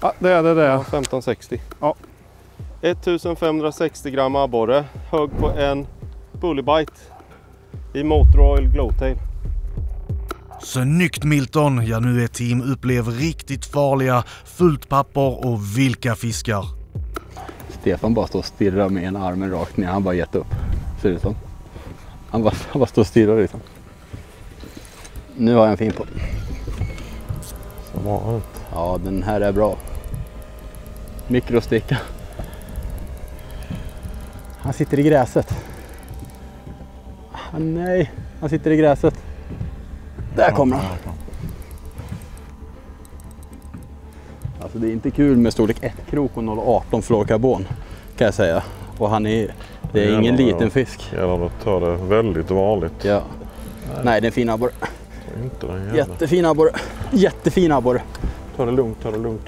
Ja, det är det. Ja, 1560. Ja. 1560 gram abborre. Hög på en bullybite i Motor Oil Glowtail. Snyggt Milton, ja nu är Team Upplev riktigt farliga, fullt papper och vilka fiskar. Stefan bara står och stirrar med ena armen rakt ner, han bara gett upp. Ser det som. Han bara står och stirrar liksom. Nu har jag en fin på. Som vanligt. Ja, den här är bra. Mikrosticka. Han sitter i gräset. Nej, han sitter i gräset. Där kommer han. Alltså det är inte kul med storlek 1 krok och 0,18 fluorkarbon kan jag säga. Och det är ingen liten fisk. Gäller att ta det väldigt varligt. Ja. Nej, det är en fin abborre. Jättefin abborre. Jättefin abborre. Ta det lugnt där.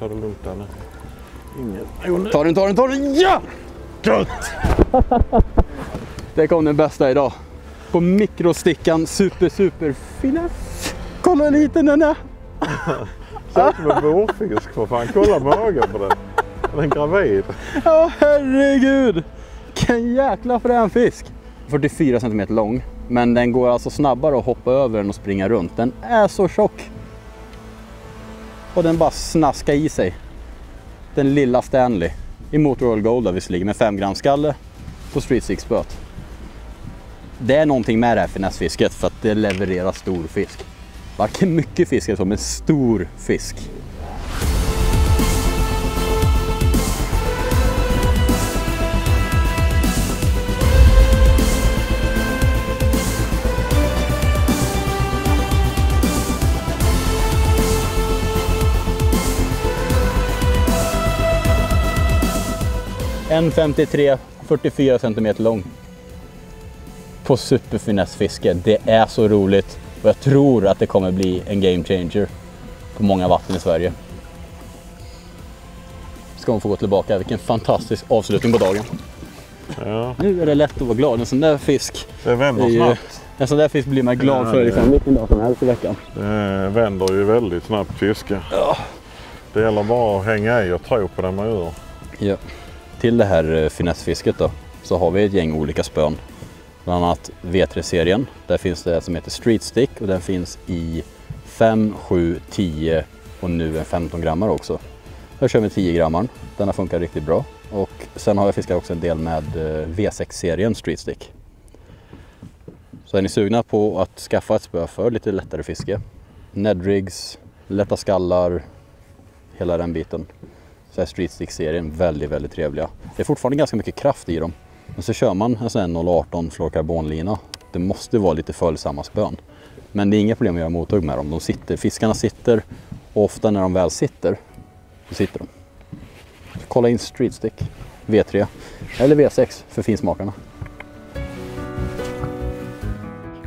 Ta den! Ja! Gött! Det kom den bästa idag. På mikrostickan, super finess. Kolla hur liten den är. Ser ut som en vårfisk för fan. Kolla magen på den. Den är gravid. Ja, herregud. Vilken jäkla frän fisk. 44 cm lång. Men den går alltså snabbare att hoppa över den och springa runt. Den är så tjock. Och den bara snaskar i sig. Den lilla Stanley. I Motor Oil Gold där visserligen med 5 gram skalle på Street Stick spöt. Det är någonting med det här finessfisket för att det levererar stor fisk. Varken mycket fisk som en stor fisk. En 44 cm lång. På superfinessfiske. Det är så roligt. Och jag tror att det kommer bli en game changer på många vatten i Sverige. Ska hon få gå tillbaka. Vilken fantastisk avslutning på dagen. Ja. Nu är det lätt att vara glad. En sån där fisk. Det vänder snabbt. En sån där fisk blir man glad för liksom, vilken dag som helst i veckan. Det vänder ju väldigt snabbt fiske. Ja. Det gäller bara att hänga i och tro på det man gör. Ja. Till det här finessfisket då så har vi ett gäng olika spön. Bland annat V3-serien. Där finns det som heter Street Stick och den finns i 5, 7, 10 och nu en 15 grammar också. Jag kör med 10 grammar. Den har funkat riktigt bra. Och sen har jag fiskat också en del med V6-serien Street Stick. Så är ni sugna på att skaffa ett spö för lite lättare fiske. Nedrigs, lätta skallar, hela den biten. Så är Street Stick-serien väldigt, väldigt trevliga. Det är fortfarande ganska mycket kraft i dem. Men så kör man en sån här 0,18 fluorkarbonlina. Det måste vara lite följsamma spön. Men det är inga problem att göra mothugg med dem. Fiskarna sitter och ofta när de väl sitter, så sitter de. Så kolla in Street Stick, V3 eller V6 för finsmakarna.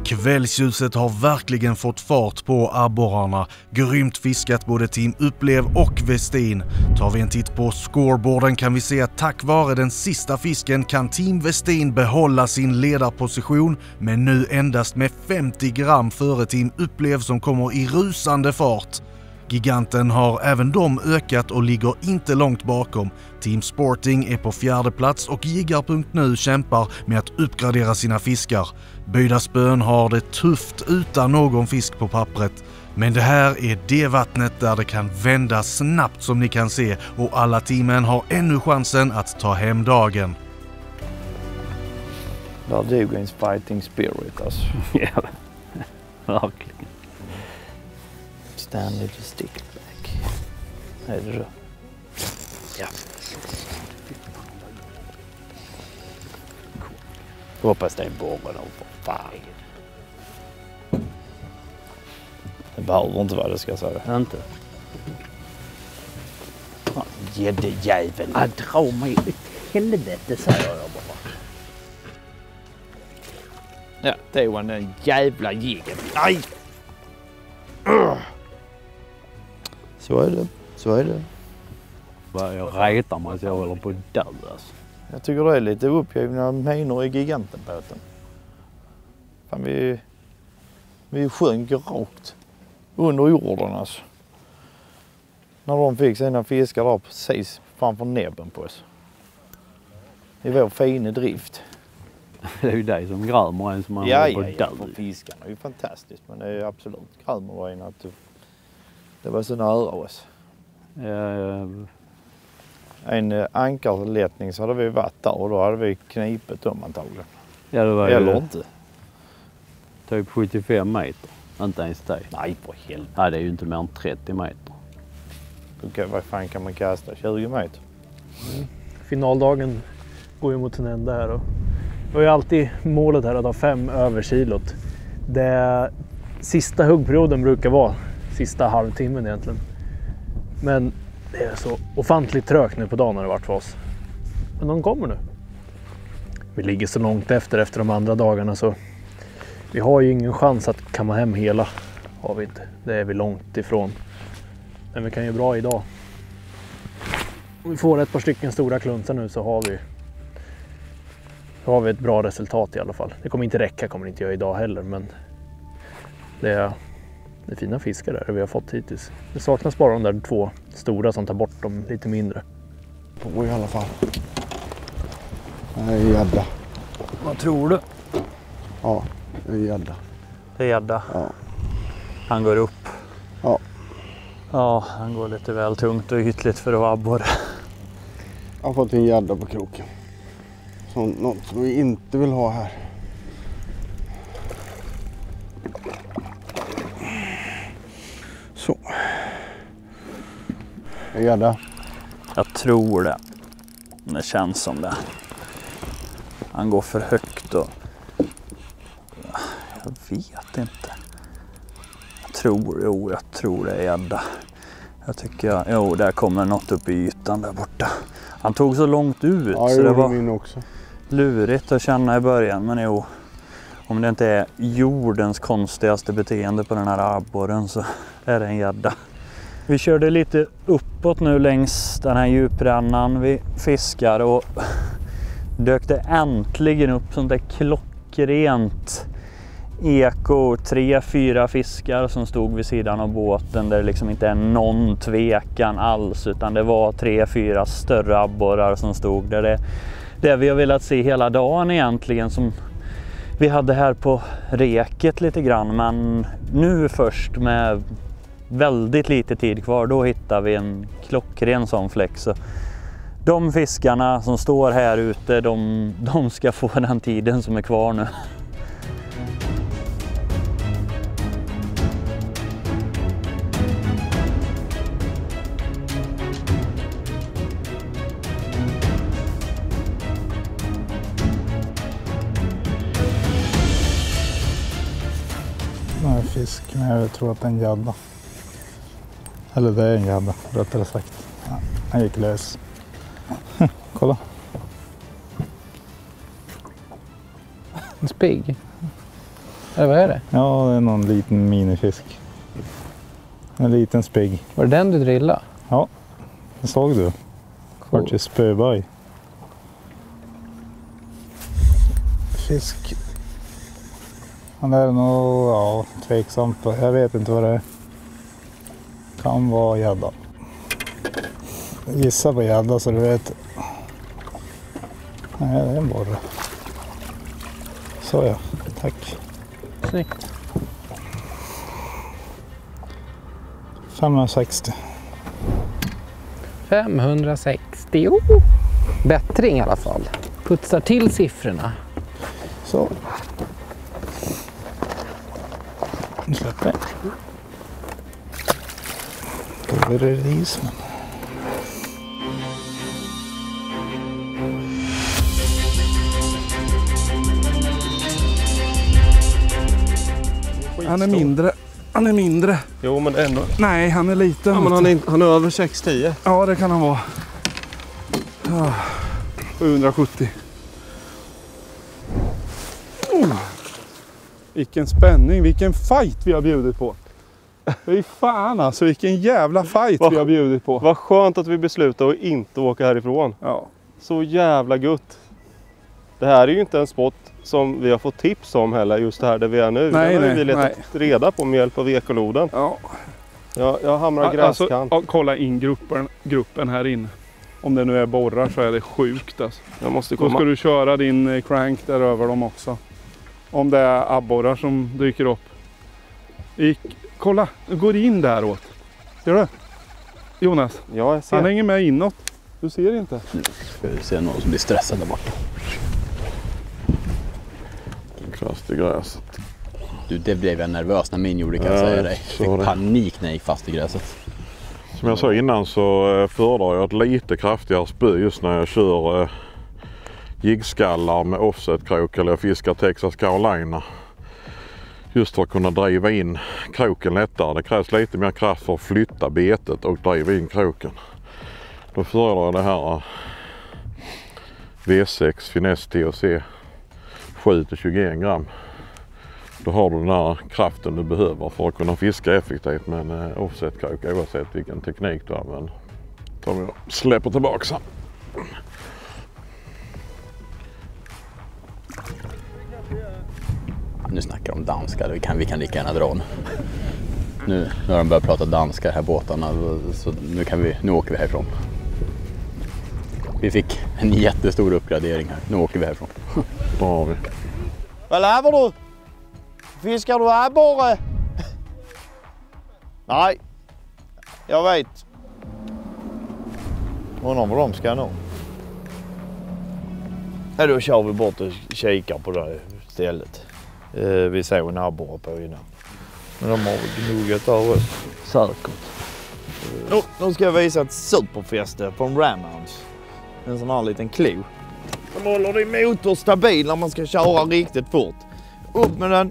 Kvällsljuset har verkligen fått fart på abborrarna. Grymt fiskat både Team Upplev och Westin. Tar vi en titt på scoreboarden kan vi se att tack vare den sista fisken kan Team Westin behålla sin ledarposition, men nu endast med 50 gram före Team Upplev som kommer i rusande fart. Giganten har även de ökat och ligger inte långt bakom. Team Sporting är på 4:e plats och Jiggar.nu kämpar med att uppgradera sina fiskar. Böjda spön har det tufft utan någon fisk på pappret. Men det här är det vattnet där det kan vända snabbt som ni kan se och alla teamen har ännu chansen att ta hem dagen. Där duger en fighting spirit alltså. Ja, verkligen. Stanley the stickback. Är det så? Ja. Hoppas det är en borre då för fan. Det behöver inte vara det ska jag säga. Inte. Gäddejävel. Dra mig ett helvete säger jag bara. Ja, det var den jävla jiggen. Nej! Så är det. Så är det. Jag retar mig så jag håller på att dö alltså. Jag tycker det är lite uppgivna minor i gigantenbåten. Fan, vi sjönk rakt under jorden alltså. När de fick sina fiskar där precis framför näbben på oss. I vår fina drift. Det är ju dig som grämer en som man håller på att dö. Ja, för fiskarna är ju fantastiskt. Men det är absolut grämer en att det var så nära oss. En ankarlättning så hade vi varit där och då hade vi knipet dem antagligen. Ja, det var eller inte. Typ 75 meter. Inte ens det. Nej, på helvete. Nej, det är ju inte mer än 30 meter. Okej, vad fan kan man kasta? 20 meter? Finaldagen går ju mot sin ände här. Och vi har ju alltid målet här att ha 5 över kilot. Det sista huggperioden brukar vara sista halvtimmen egentligen. Men det är så ofantligt trögt nu på dagen har det varit för oss. Men de kommer nu. Vi ligger så långt efter de andra dagarna så vi har ju ingen chans att kamma hem hela. Har vi inte. Det är vi långt ifrån. Men vi kan ju bra idag. Om vi får ett par stycken stora klunsar nu så har vi ett bra resultat i alla fall. Det kommer inte räcka, kommer det inte göra idag heller, men det är fina fiskar där vi har fått hittills. Det saknas bara de där 2 stora som tar bort de lite mindre. På i alla fall. Det är gädda. Vad tror du? Ja, det är gädda. Det är gädda? Ja. Han går upp? Ja. Ja, han går lite väl tungt och ytligt för att vara abborre. Jag har fått en gädda på kroken. Något som vi inte vill ha här. Så. Är det gädda? Jag tror det. Det känns som det. Han går för högt och... Jag vet inte. Jag tror det är gädda. Jag tycker, där kommer något upp i ytan där borta. Han tog så långt ut ja, så det var min också. Lurigt att känna i början. Men om det inte är jordens konstigaste beteende på den här abborren så är det en gädda. Vi körde lite uppåt nu längs den här djuprännan vi fiskar och dök det äntligen upp sånt där klockrent eko, 3-4 fiskar som stod vid sidan av båten där det liksom inte är någon tvekan alls, utan det var 3-4 större abborrar som stod där. Det vi har velat se hela dagen egentligen, som vi hade här på reket lite grann, men nu först med väldigt lite tid kvar, då hittar vi en klockren sån fläck. Så de fiskarna som står här ute, de ska få den tiden som är kvar nu. Fisk, men jag tror att det är en gädda. Eller det är en gädda, rättare sagt. Ja, han gick lös. Kolla. En spigg? Eller vad är det? Ja, det är någon liten minifisk. En liten spigg. Var det den du drillade? Ja, det såg du. Vart i spöbaj. Fisk. Han är nog tveksam på. Jag vet inte vad det är. Kan vara gädda. Gissa på gädda så du vet. Nej, det är en borre. Så ja, tack. Snyggt. 560. 560. Bättring i alla fall. Putsar till siffrorna. Så. Nu släpper jag. Då är det rismen. Han är mindre. Han är mindre. Jo, men ändå. Nej, han är liten. Ja, men han är över 6-10. Ja, det kan han vara. 770. Vilken spänning, vilken fight vi har bjudit på. Fy fan alltså, vilken jävla fight vi har bjudit på. Vad skönt att vi beslutade att inte åka härifrån. Ja. Så jävla gött. Det här är ju inte en spot som vi har fått tips om heller, just det här där vi är nu. Nej, den har vi letat reda på med hjälp av ekoloden. Ja. Jag hamrar gräskant. Alltså, kolla in gruppen här inne. Om det nu är borrar så är det sjukt alltså. Jag måste komma. Då ska du köra din crank där över dem också. Om det är abborrar som dyker upp. Kolla, du går in däråt. Gör du? Jonas? Ja, jag ser. Han hänger med inåt. Du ser inte. Nu ska vi se någon som blir stressad där borta. Fast i gräset. Du, det blev jag nervös när min gjorde, kan jag säga dig. Fick panik när jag gick fast i gräset. Som jag sa innan så föredrar jag ett lite kraftigare spö just när jag kör jigskallar med offset-krok eller jag fiskar Texas Carolina. Just för att kunna driva in kroken lättare. Det krävs lite mer kraft för att flytta betet och driva in kroken. Då föredrar jag det här V6 Finesse TOC 7-21 gram. Då har du den här kraften du behöver för att kunna fiska effektivt med en offset-krok oavsett vilken teknik du använder. Tar vi och släpper tillbaka sen. Nu snackar de danska, vi kan lika gärna dra nu har de börjat prata danska här båtarna, så nu åker vi härifrån. Vi fick en jättestor uppgradering här, nu åker vi härifrån. Då har vi. Vad lever du? Fiskar du abborre? Nej, jag vet. Undrar vad de ska nå. Ja, då kör vi bort och kikar på det stället. Vi såg en abborre på innan. Men de har gnuggat av oss. Säkert. Nu ska jag visa ett superfäste på en Ramhounds. En sån här liten klo. De håller din motor stabil när man ska köra riktigt fort. Upp med den.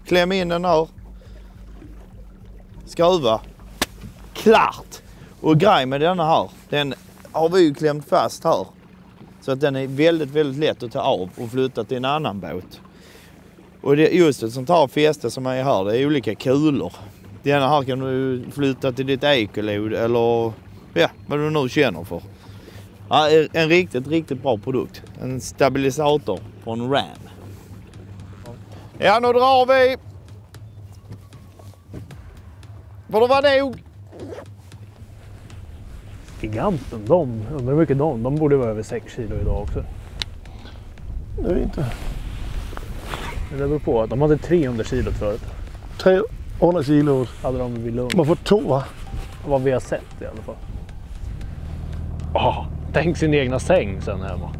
Kläm in den här. Skruva. Klart! Och grej med denna här, den har vi ju klämt fast här. Så att den är väldigt, väldigt lätt att ta av och flytta till en annan båt. Och det är just ett sånt här fäste som är här, det är olika kulor. Denna här kan du flytta till ditt ekolod eller ja, vad du nu känner för. Ja, en riktigt, riktigt bra produkt. En stabilisator från Ram. Ja, nu drar vi! Får det vara nog? Giganten, undrar hur mycket de borde vara över 6 kilo idag också. Det är inte. Det beror på att de hade 300 kilo förut. 300 kilo? Hade de vid Lund. Man får 2, va? Vad vi har sett i alla fall. Tänk sin egna säng sen hemma.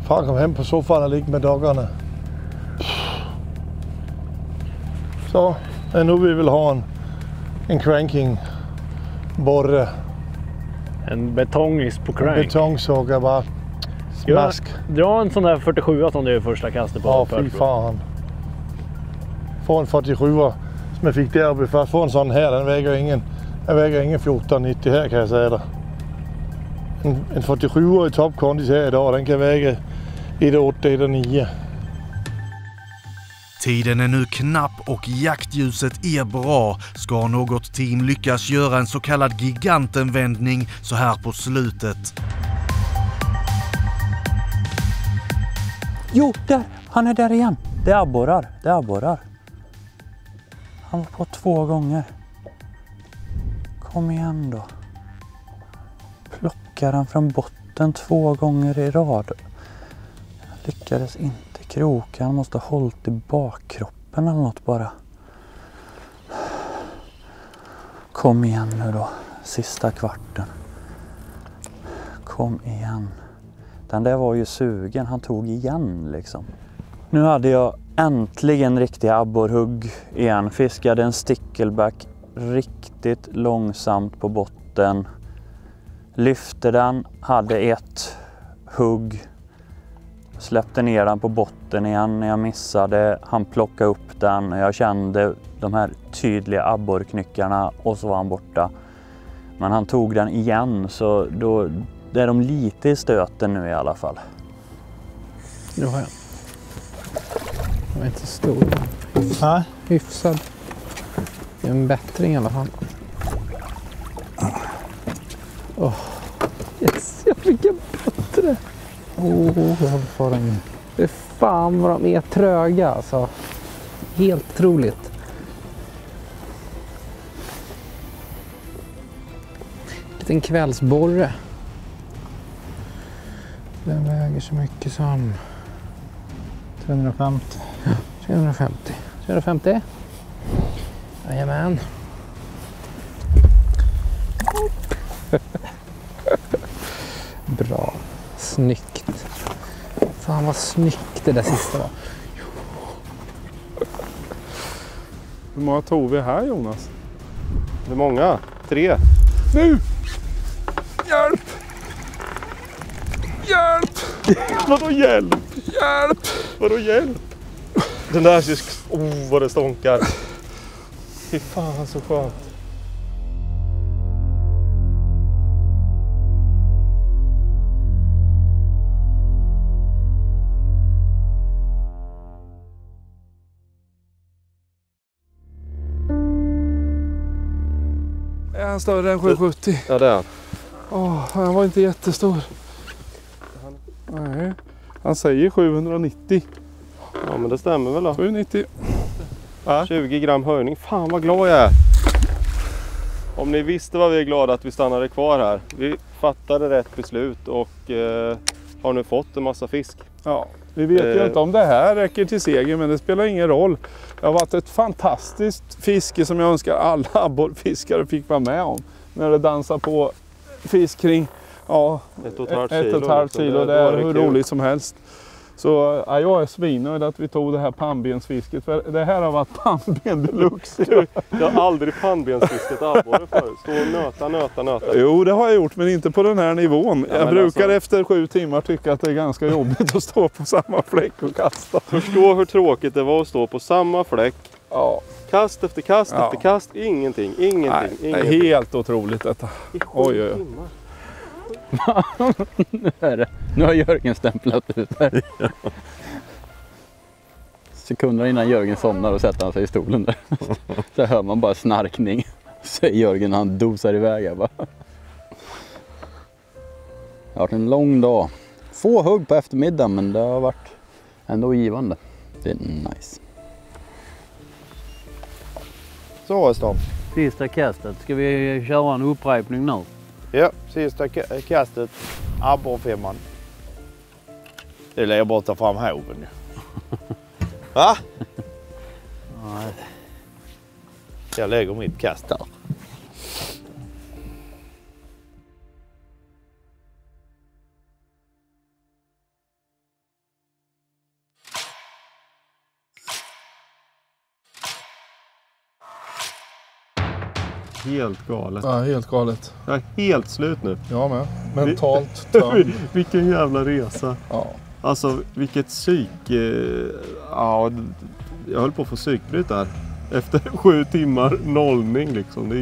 Far kom hem på soffan och ligger med doggarna. Så, nu vill vi ha en cranking borre. En betongis på crank. En betongsåga bara. Smask. Dra en sån där 47 som det är första kastet på. Ja, fy fan. Få en 47 som jag fick där uppe först. Få en sån här, den väger ingen 14,90 här kan jag säga det. En 47 i toppkondis här idag, den kan väga 1,8, 1,9. Tiden är nu knapp och jaktljuset är bra. Ska något team lyckas göra en så kallad gigantenvändning så här på slutet? Jo, där! Han är där igen. Det är abborrar. Han var på 2 gånger. Kom igen då. Plockar han från botten 2 gånger i rad. Jag lyckades inte kroka. Han måste ha hållit i bakkroppen eller något bara. Kom igen nu då. Sista kvarten. Kom igen. Den där var ju sugen. Han tog igen liksom. Nu hade jag äntligen riktiga abborrhugg igen. Fiskade en stickleback riktigt långsamt på botten. Lyfte den, hade ett hugg. Släppte ner den på botten igen när jag missade. Han plockade upp den. Jag kände de här tydliga abborrknyckarna och så var han borta. Men han tog den igen, så då är de lite i stöten nu i alla fall. Nu har jag. Den var inte stor. Hyfsad. Det är en bättring i alla fall. Yes, jag fick en bättre. Det är fan vad de är tröga alltså. Helt otroligt. Liten kvällsborre. Den väger så mycket som 350. 350. 350? Jajamän. Bra. Snyggt. Fan vad snyggt det där sista var. Hur många tog vi här, Jonas? Hur många? 3. Nu! Hjälp! Hjälp! Vadå hjälp? Hjälp! Vadå hjälp? Den där sysk... vad det stånkar. Fy fan så skönt. Är han större än 770? Ja, det är han. Han var inte jättestor. Nej, han säger 790. Ja, men det stämmer väl då. 790. 20 gram höjning. Fan vad glad jag är. Om ni visste vad vi är glada att vi stannade kvar här. Vi fattade rätt beslut och har nu fått en massa fisk. Ja, vi vet ju inte om det här räcker till seger, men det spelar ingen roll. Det har varit ett fantastiskt fiske som jag önskar alla abborrfiskare fick vara med om. När det dansar på fisk kring 1,5 kilo. Det är hur roligt som helst. Så jag är svinnöjd att vi tog det här pannbensfisket. För det här har varit pannben deluxe. Jag har aldrig pannbensfiskat abborre förut. Stå och nöta. Jo, det har jag gjort, men inte på den här nivån. Ja, jag brukar efter 7 timmar tycka att det är ganska jobbigt att stå på samma fläck och kasta. Förstå hur tråkigt det var att stå på samma fläck. Ja. Kast efter kast efter kast. Ingenting. Nej, det är helt otroligt detta. Oj. Nu har Jörgen stämplat ut här. Sekunder innan Jörgen somnar och sätter han sig i stolen där. Så hör man bara snarkning. Säger Jörgen, han dosar iväg här bara. Det har varit en lång dag. Få hugg på eftermiddagen, men det har varit ändå givande. Det är nice. Så Östan. Sista kastet. Ska vi köra en upprepning nu? Ja, sista kastet. Abborrfemman. Det är bara att ta fram hoven ju. Va? Nej. Jag lägger mitt kast där. Helt galet. Ja, helt galet. Jag är helt slut nu. Jag med. Mentalt tömd. Vilken jävla resa. Ja. Alltså vilket ja, jag höll på att få psykbryt där. Efter 7 timmar nollning liksom. Det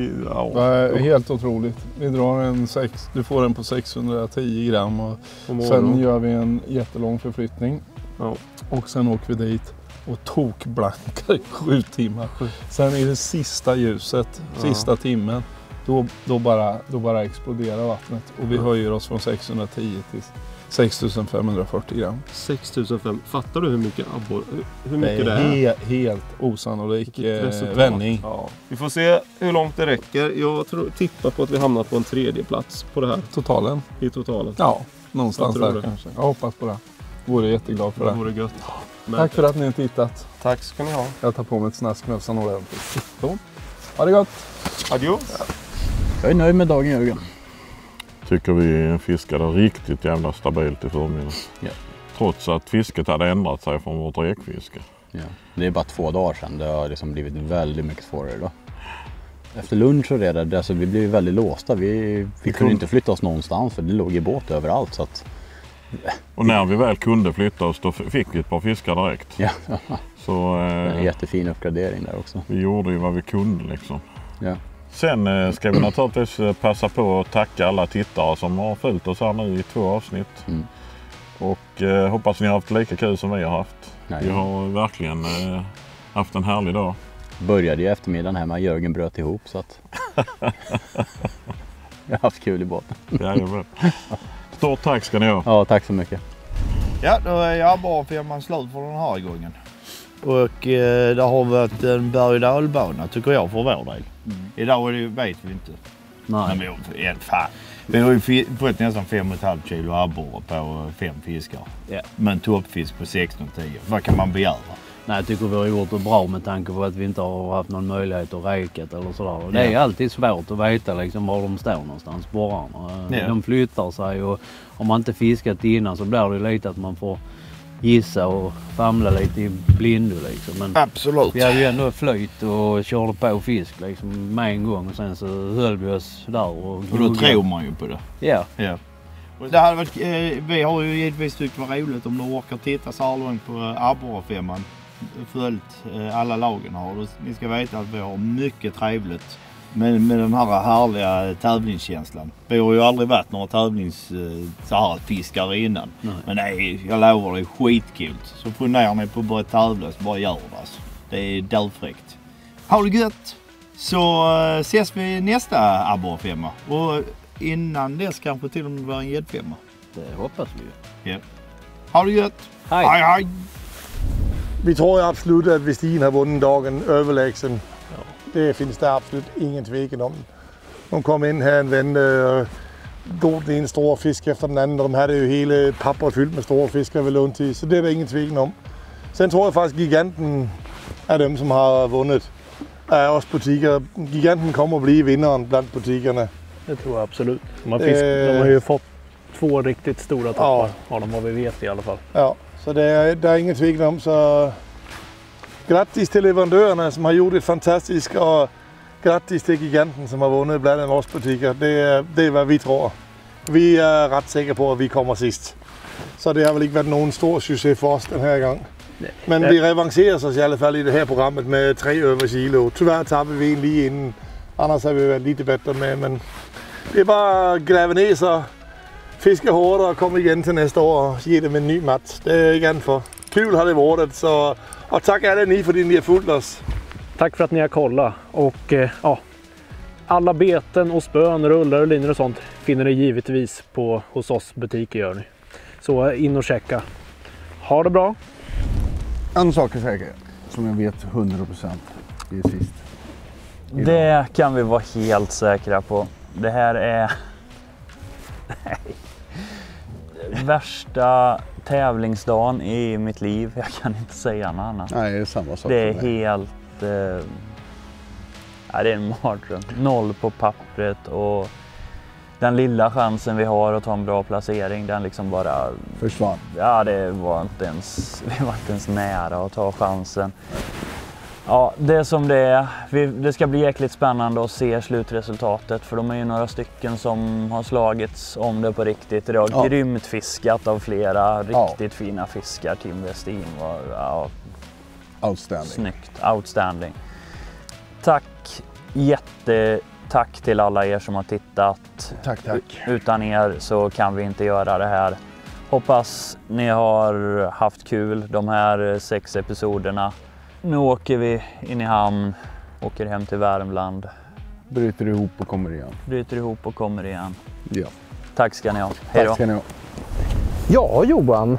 är helt otroligt. Vi drar du får en på 610 gram och sen gör vi en jättelång förflyttning. Ja. Och sen åker vi dit och tokblankar i 7 timmar. Sen i det sista ljuset, sista timmen, då bara exploderar vattnet. Och vi höjer oss från 610 till 6540 gram. 6500. Fattar du hur mycket abborre? Hur mycket det är? Helt osannolik vändning. Ja. Vi får se hur långt det räcker. Jag tippar på att vi hamnar på en 3:e plats på det här. Totalen? I totalen. Ja, någonstans där kanske. Jag hoppas på det. Vore jätteglad för det. Vore gött. Tack för att ni har tittat. Tack ska ni ha. Jag tar på mig ett snaskmössan ordentligt. Så. Ha det gott. Adios. Jag är nöjd med dagen, Jörgen. Tycker vi fiskade riktigt jävla stabilt i förmiddag. Ja. Trots att fisket hade ändrat sig från vårt rekfiske. Ja. Det är bara 2 dagar sedan. Det har liksom blivit väldigt mycket svårare då. Efter lunch och det alltså vi blev väldigt låsta. Vi kunde inte flytta oss någonstans för det låg i båt överallt. Så att... Och när vi väl kunde flytta oss då fick vi ett par fiskar direkt. Ja. Så, en jättefin uppgradering där också. Vi gjorde ju vad vi kunde liksom. Ja. Sen ska vi naturligtvis passa på att tacka alla tittare som har följt oss här nu i 2 avsnitt. Mm. Och hoppas ni har haft lika kul som vi har haft. Nej. Vi har verkligen haft en härlig dag. Började ju eftermiddagen här med Jörgen bröt ihop så att jag har haft kul i båten. Jajamän. Stort tack ska ni ha. Ja, tack så mycket. Ja, då är jag bara firman slut för den här gången. Och det har varit en berg- och dalbana tycker jag för vår del. Idag är det, vet vi inte. Nej. Men vi har ju fått nästan 5,5 kilo abborre på 5 fiskar. Ja. Men toppfisk på 16-10. Vad kan man begära? Nej, jag tycker vi har gjort det bra med tanke på att vi inte har haft någon möjlighet att räka eller sådär. Och det är alltid svårt att veta liksom var de står någonstans, borrarna. Ja. De flyttar sig och om man inte fiskat innan så blir det lite att man får gissa och famla lite i blindo liksom. Men absolut. Vi hade ju ändå flyt och körde på fisk liksom med en gång och sen så höll vi oss där och då tror man ju på det. Ja. Ja. Det hade varit, vi har ju givetvis tyckt det var roligt om du orkar titta så här långt på Abborrefemman. Följt alla lagen har. Ni ska veta att vi har mycket trevligt med den här härliga tävlingskänslan. Vi har ju aldrig varit några fiskare innan. Nej. Men nej, jag lovar, det är skitkul. Så funderar ni på att börja tävla så bara gör det. Alltså. Det är dödfräckt. Ha det gött! Så ses vi nästa Abborrefemma. Och innan dess kanske till och med blir en gäddfemma. Det hoppas vi ju. Ja. Ha det gött! Hej! Hej, hej. Vi tror ju absolut att Westin har vunnit dagen överlägsen. Ja. Det finns det absolut ingen tvekan om. De kom in här en vände och drog den ena stora fisk efter den andra. De hade ju hela pappret fyllt med stora fiskar vid lunchtid, så det är det ingen tvekan om. Sen tror jag faktiskt Giganten är de som har vunnit av oss butiker. Giganten kommer att bli vinnaren bland butikerna. Det tror jag absolut. De har ju fått 2 riktigt stora toppar. Ja, de vad vi vet i alla fall. Ja, så det är ingen tvekan om. Så grattis till leverandörerna som har gjort det fantastiskt och grattis till Giganten som har vunnit bland oss butiker. Det är vad vi tror. Vi är rätt säkra på att vi kommer sist. Så det har väl inte varit någon stor succé för oss den här gången. Men vi revancherar oss i alla fall i det här programmet med 3 över kilo. Tyvärr tappade vi en lige innan. Annars har vi varit lite bättre med. Men det är bara att gräva ner sig, fiska hårdare och komma igen till nästa år och ge dem en ny match. Det är igen för. Kul har det varit. Så, och tack alla ni för att ni har följt oss. Tack för att ni har kollat. Och alla beten och spön, rullar och linor och sånt finner ni givetvis hos oss butiker gör ni. Så in och checka. Ha det bra. En sak är säker, som jag vet 100%, det är sist. Det kan vi vara helt säkra på. Det här är värsta tävlingsdagen i mitt liv. Jag kan inte säga något annat. Nej, det är samma sak. Det är helt... det är en mardröm. 0 på pappret och den lilla chansen vi har att ta en bra placering, den liksom bara... försvann. Ja, vi var inte ens nära att ta chansen. Ja, det är som det är. Det ska bli jäkligt spännande att se slutresultatet, för de är ju några stycken som har slagits om det på riktigt. Det har grymt fiskat av flera riktigt fina fiskar. Team Westin var outstanding. Snyggt, outstanding. Tack, jättetack till alla er som har tittat. Tack. Utan er så kan vi inte göra det här. Hoppas ni har haft kul de här 6 episoderna. Nu åker vi in i hamn, åker hem till Värmland. Bryter ihop och kommer igen. Ja. Tack ska ni ha. Hej då. Tack ska ni ha. Ja, Johan.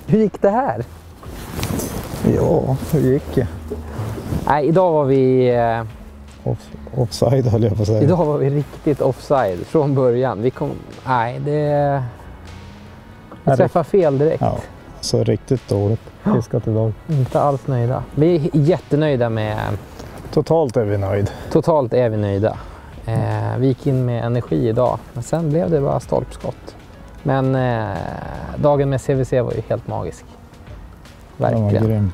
Hur gick det här? Ja, hur gick det? Nej, idag var vi... Offside höll jag på att säga. Idag var vi riktigt offside från början. Vi träffade fel direkt. Ja, så riktigt dåligt fiskat idag. Inte alls nöjda. Vi är jättenöjda med... Totalt är vi nöjda. Vi gick in med energi idag, men sen blev det bara stolpskott. Men dagen med CVC var ju helt magisk. Verkligen.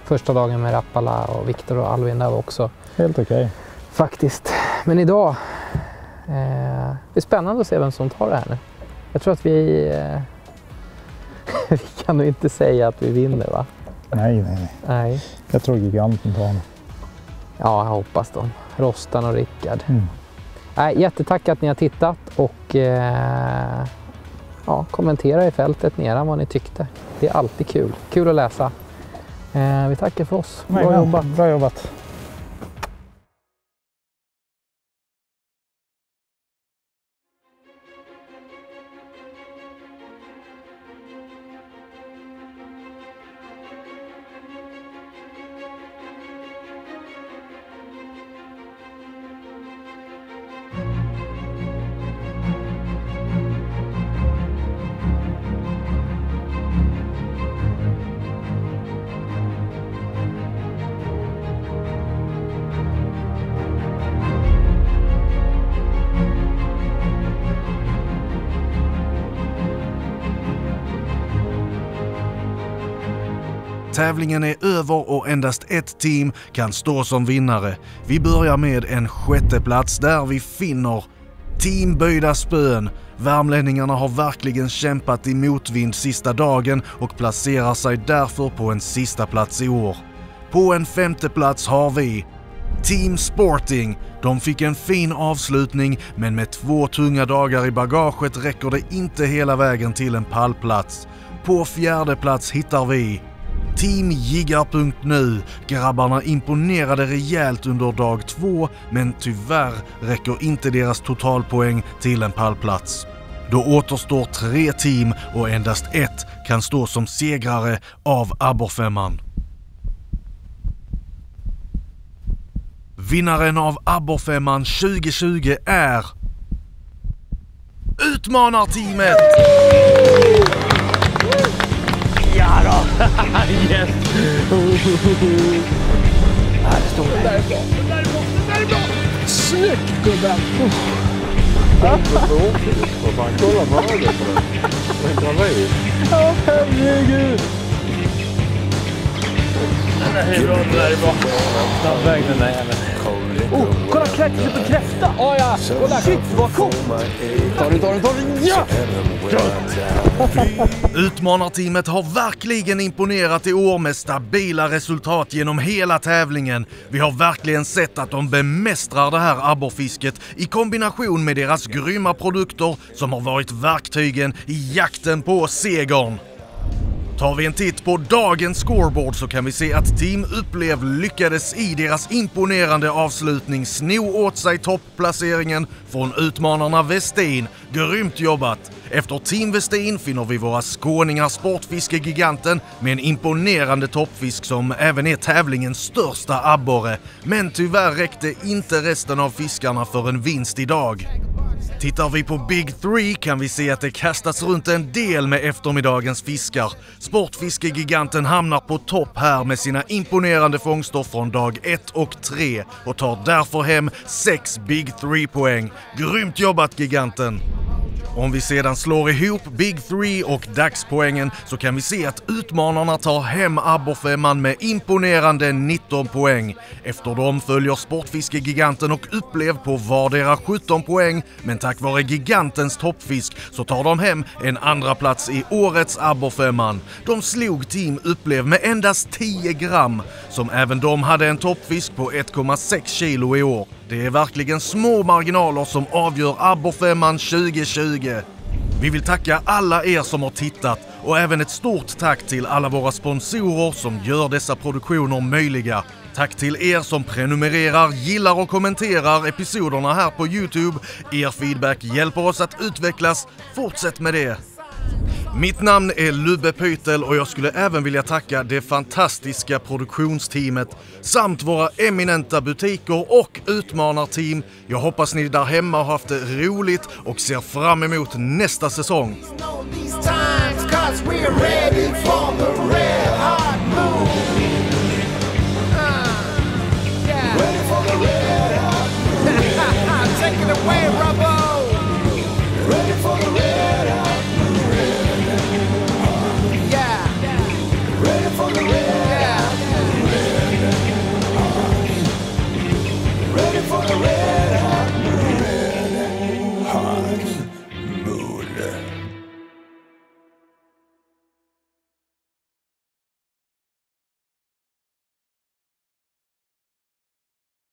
Första dagen med Rappala och Viktor och Alvin där var också helt okej. Faktiskt. Men idag det är spännande att se vem som tar det här nu. Jag tror att vi kan nog inte säga att vi vinner, va? Nej. Jag tror Giganten tar den. Ja, jag hoppas de. Rostan och Rickard. Jättetack att ni har tittat och kommentera i fältet nedan vad ni tyckte. Det är alltid kul. Kul att läsa. Vi tackar för oss. Bra jobbat. Tävlingen är över och endast ett team kan stå som vinnare. Vi börjar med en sjätte plats där vi finner Team Böjda Spön. Värmlänningarna har verkligen kämpat i motvind sista dagen och placerar sig därför på en sista plats i år. På en femte plats har vi Team Sporting. De fick en fin avslutning, men med 2 tunga dagar i bagaget räcker det inte hela vägen till en pallplats. På fjärde plats hittar vi Team Jiggar.nu. Grabbarna imponerade rejält under dag 2, men tyvärr räcker inte deras totalpoäng till en pallplats. Då återstår 3 team och endast ett kan stå som segrare av Abborrfemman. Vinnaren av Abborrfemman 2020 är Utmanarteamet! Ja då! Yes! Här står det. Det där är bra! Snyggt gubben! Kolla på ögat på den. Den kan vi. Ja, herregud! Det är bra, det där är bra. Ta väg den där jäveln. Kolla kräfta! Oh, ja. Kolla, shit vad coolt! Ta den! Ja! Utmanarteamet har verkligen imponerat i år med stabila resultat genom hela tävlingen. Vi har verkligen sett att de bemästrar det här abborrfisket i kombination med deras grymma produkter som har varit verktygen i jakten på segern. Tar vi en titt på dagens scoreboard så kan vi se att Team Upplev lyckades i deras imponerande avslutning sno åt sig toppplaceringen från utmanarna Westin. Grymt jobbat! Efter Team Westin finner vi våra skåningar Sportfiskegiganten med en imponerande toppfisk som även är tävlingens största abborre. Men tyvärr räckte inte resten av fiskarna för en vinst idag. Tittar vi på Big 3 kan vi se att det kastas runt en del med eftermiddagens fiskar. Sportfiskegiganten hamnar på topp här med sina imponerande fångster från dag 1 och 3 och tar därför hem 6 Big 3-poäng. Grymt jobbat giganten! Om vi sedan slår ihop Big 3 och dagspoängen så kan vi se att utmanarna tar hem abborrfemman med imponerande 19 poäng. Efter dem följer Sportfiskegiganten och Upplev på vardera 17 poäng, men tack vare gigantens toppfisk så tar de hem en andra plats i årets abborrfemman. De slog Team Upplev med endast 10 gram, som även de hade en toppfisk på 1,6 kilo i år. Det är verkligen små marginaler som avgör abborrfemman 2020. Vi vill tacka alla er som har tittat och även ett stort tack till alla våra sponsorer som gör dessa produktioner möjliga. Tack till er som prenumererar, gillar och kommenterar episoderna här på YouTube. Er feedback hjälper oss att utvecklas. Fortsätt med det! Mitt namn är Lubbe Pytel och jag skulle även vilja tacka det fantastiska produktionsteamet samt våra eminenta butiker och utmanarteam. Jag hoppas ni där hemma har haft det roligt och ser fram emot nästa säsong.